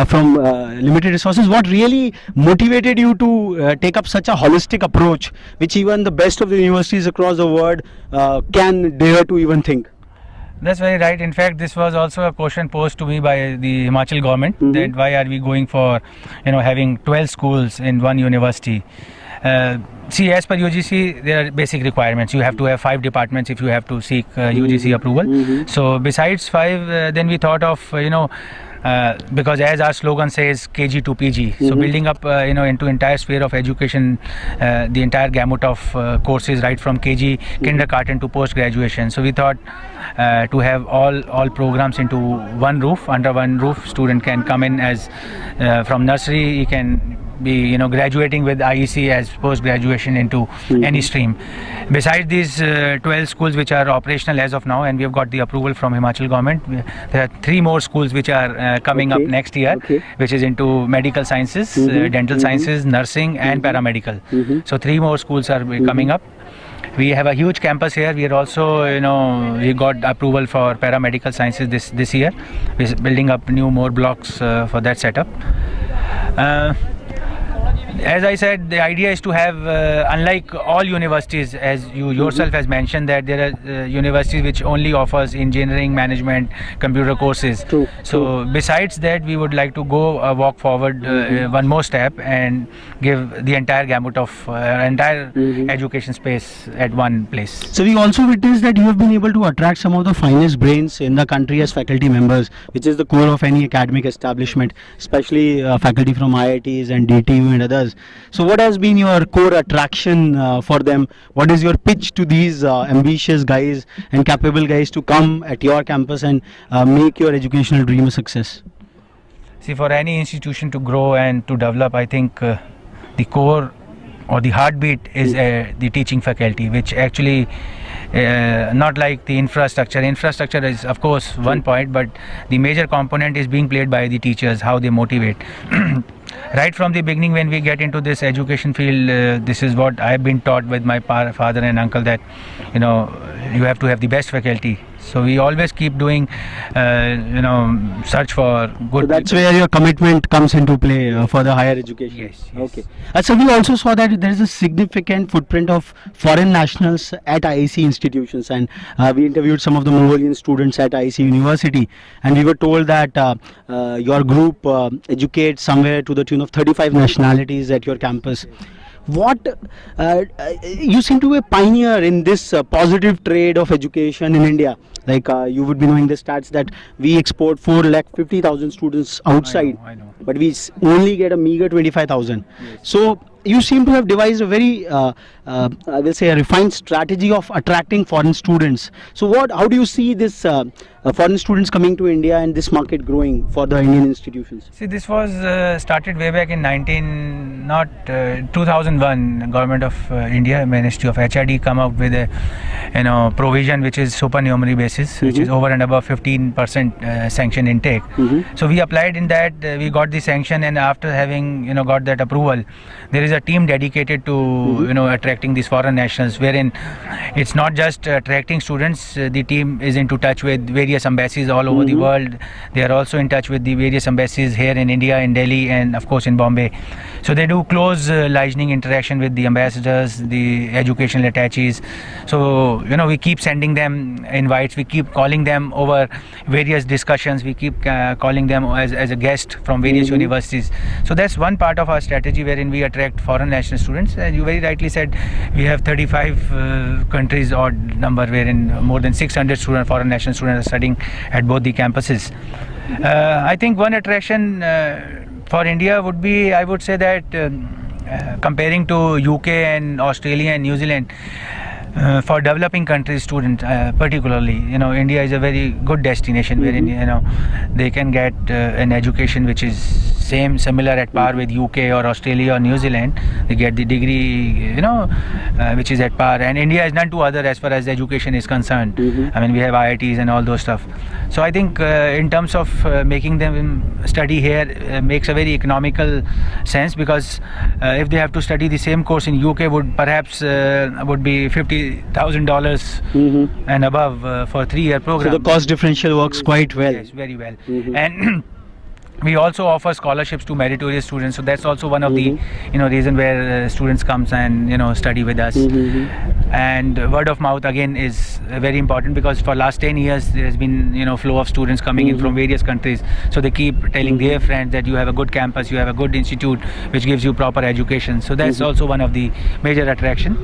from limited resources. What really motivated you to take up such a holistic approach, which even the best of the universities across the world can dare to even think? That's very right. In fact, this was also a question posed to me by the Himachal government, that why are we going for, having 12 schools in one university. See, as per UGC, there are basic requirements. You have to have 5 departments if you have to seek UGC approval. So besides 5, then we thought of, because as our slogan says, KG to PG. So building up, into entire sphere of education, the entire gamut of courses, right from KG, kindergarten to post-graduation. So we thought to have all programs into one roof, under one roof. Student can come in as from nursery, he can be graduating with IEC as post-graduation into any stream. Besides these 12 schools which are operational as of now, and we have got the approval from Himachal government, there are 3 more schools which are coming up next year, which is into medical sciences, dental sciences, nursing and paramedical. So 3 more schools are coming up. We have a huge campus here. We are also, we got approval for paramedical sciences this year. We're building up more blocks for that setup. As I said, the idea is to have, unlike all universities, as you yourself has mentioned, that there are universities which only offers engineering, management, computer courses. So besides that, we would like to go walk forward one more step and give the entire gamut of entire education space at one place. So we also witnessed that you have been able to attract some of the finest brains in the country as faculty members, which is the core of any academic establishment, especially faculty from IITs and DTU and others. So what has been your core attraction for them? What is your pitch to these ambitious guys and capable guys to come at your campus and make your educational dream a success? See, for any institution to grow and to develop, I think the core or the heartbeat is the teaching faculty, which actually not like the infrastructure. Infrastructure is of course one point, but the major component is being played by the teachers, how they motivate. Right from the beginning, when we get into this education field, this is what I've been taught with my father and uncle, that you have to have the best faculty. So we always keep doing, search for good. So that's where your commitment comes into play for the higher education. Yes. Okay. So we also saw that there is a significant footprint of foreign nationals at IEC institutions, and we interviewed some of the Mongolian students at IEC University, and we were told that your group educates somewhere to the tune of 35 nationalities at your campus. What you seem to be a pioneer in this positive trade of education in India. Like you would be knowing the stats that we export 450,000 students outside, I know. but we only get a meager 25,000. Yes. So you seem to have devised a very, I will say, a refined strategy of attracting foreign students. So how do you see this foreign students coming to India and this market growing for the Indian institutions? See, this was started way back in 2001. Government of India, Ministry of HRD, come up with a provision which is supernumerary basis, which is over and above 15% sanction intake. So we applied in that, we got the sanction, and after having got that approval, there is a team dedicated to attracting these foreign nationals, wherein it's not just attracting students. The team is into touch with various embassies all over the world. They are also in touch with the various embassies here in India, in Delhi, and of course in Bombay. So they do close liaising interaction with the ambassadors, the educational attaches. So we keep sending them invites, we keep calling them over various discussions, we keep calling them as a guest from various universities. So that's one part of our strategy, wherein we attract foreign national students. And you very rightly said, we have 35 countries, odd number, wherein more than 600 foreign national students are studying at both the campuses. I think one attraction for India would be, I would say that comparing to UK and Australia and New Zealand, for developing countries students particularly, India is a very good destination, wherein they can get an education which is similar at par with UK or Australia or New Zealand. They get the degree, which is at par. And India is none too other as far as education is concerned. I mean, we have IITs and all those stuff. So I think in terms of making them study here makes a very economical sense, because if they have to study the same course in UK would perhaps would be $50,000 and above for a 3-year program. So the cost differential works quite well. Yes, very well. And we also offer scholarships to meritorious students, so that's also one of the reason where students comes and study with us. And word of mouth again is very important, because for last 10 years there has been flow of students coming in from various countries, so they keep telling their friends that you have a good campus, you have a good institute which gives you proper education. So that's also one of the major attraction.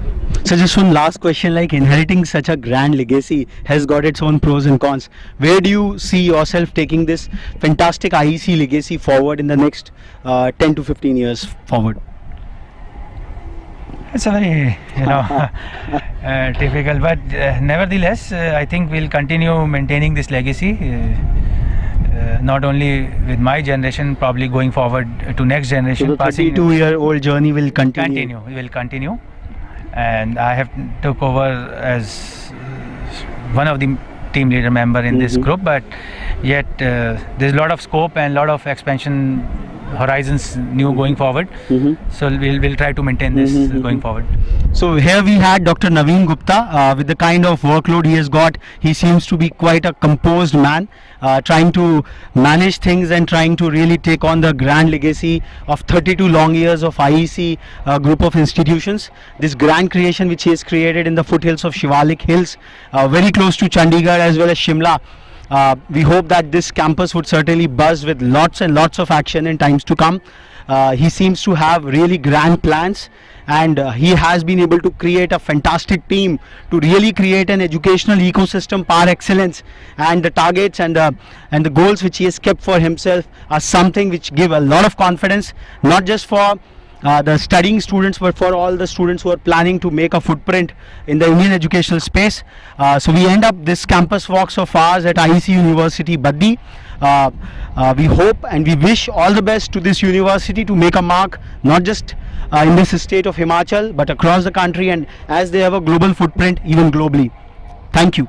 So just one last question, like inheriting such a grand legacy has got its own pros and cons. Where do you see yourself taking this fantastic IEC legacy forward in the next 10 to 15 years forward? It's a very difficult, but nevertheless I think we'll continue maintaining this legacy, not only with my generation, probably going forward to next generation. So the 32-year-old journey will continue. We will continue, and I have took over as one of the team leader member in this group, but yet there's a lot of scope and a lot of expansion horizons new going forward. So we'll try to maintain this going forward. So here we had Dr. Naveen Gupta. With the kind of workload he has got, he seems to be quite a composed man, trying to manage things and trying to really take on the grand legacy of 32 long years of IEC group of institutions. This grand creation which he has created in the foothills of Shivalik Hills, very close to Chandigarh as well as Shimla. We hope that this campus would certainly buzz with lots and lots of action in times to come. He seems to have really grand plans, and he has been able to create a fantastic team to really create an educational ecosystem par excellence. And the targets and the goals which he has kept for himself are something which give a lot of confidence, not just for the studying students, but for all the students who are planning to make a footprint in the Indian educational space. So we end up this campus walks of ours at IEC University Baddi. We hope and we wish all the best to this university to make a mark, not just in this state of Himachal, but across the country, and as they have a global footprint, even globally. Thank you.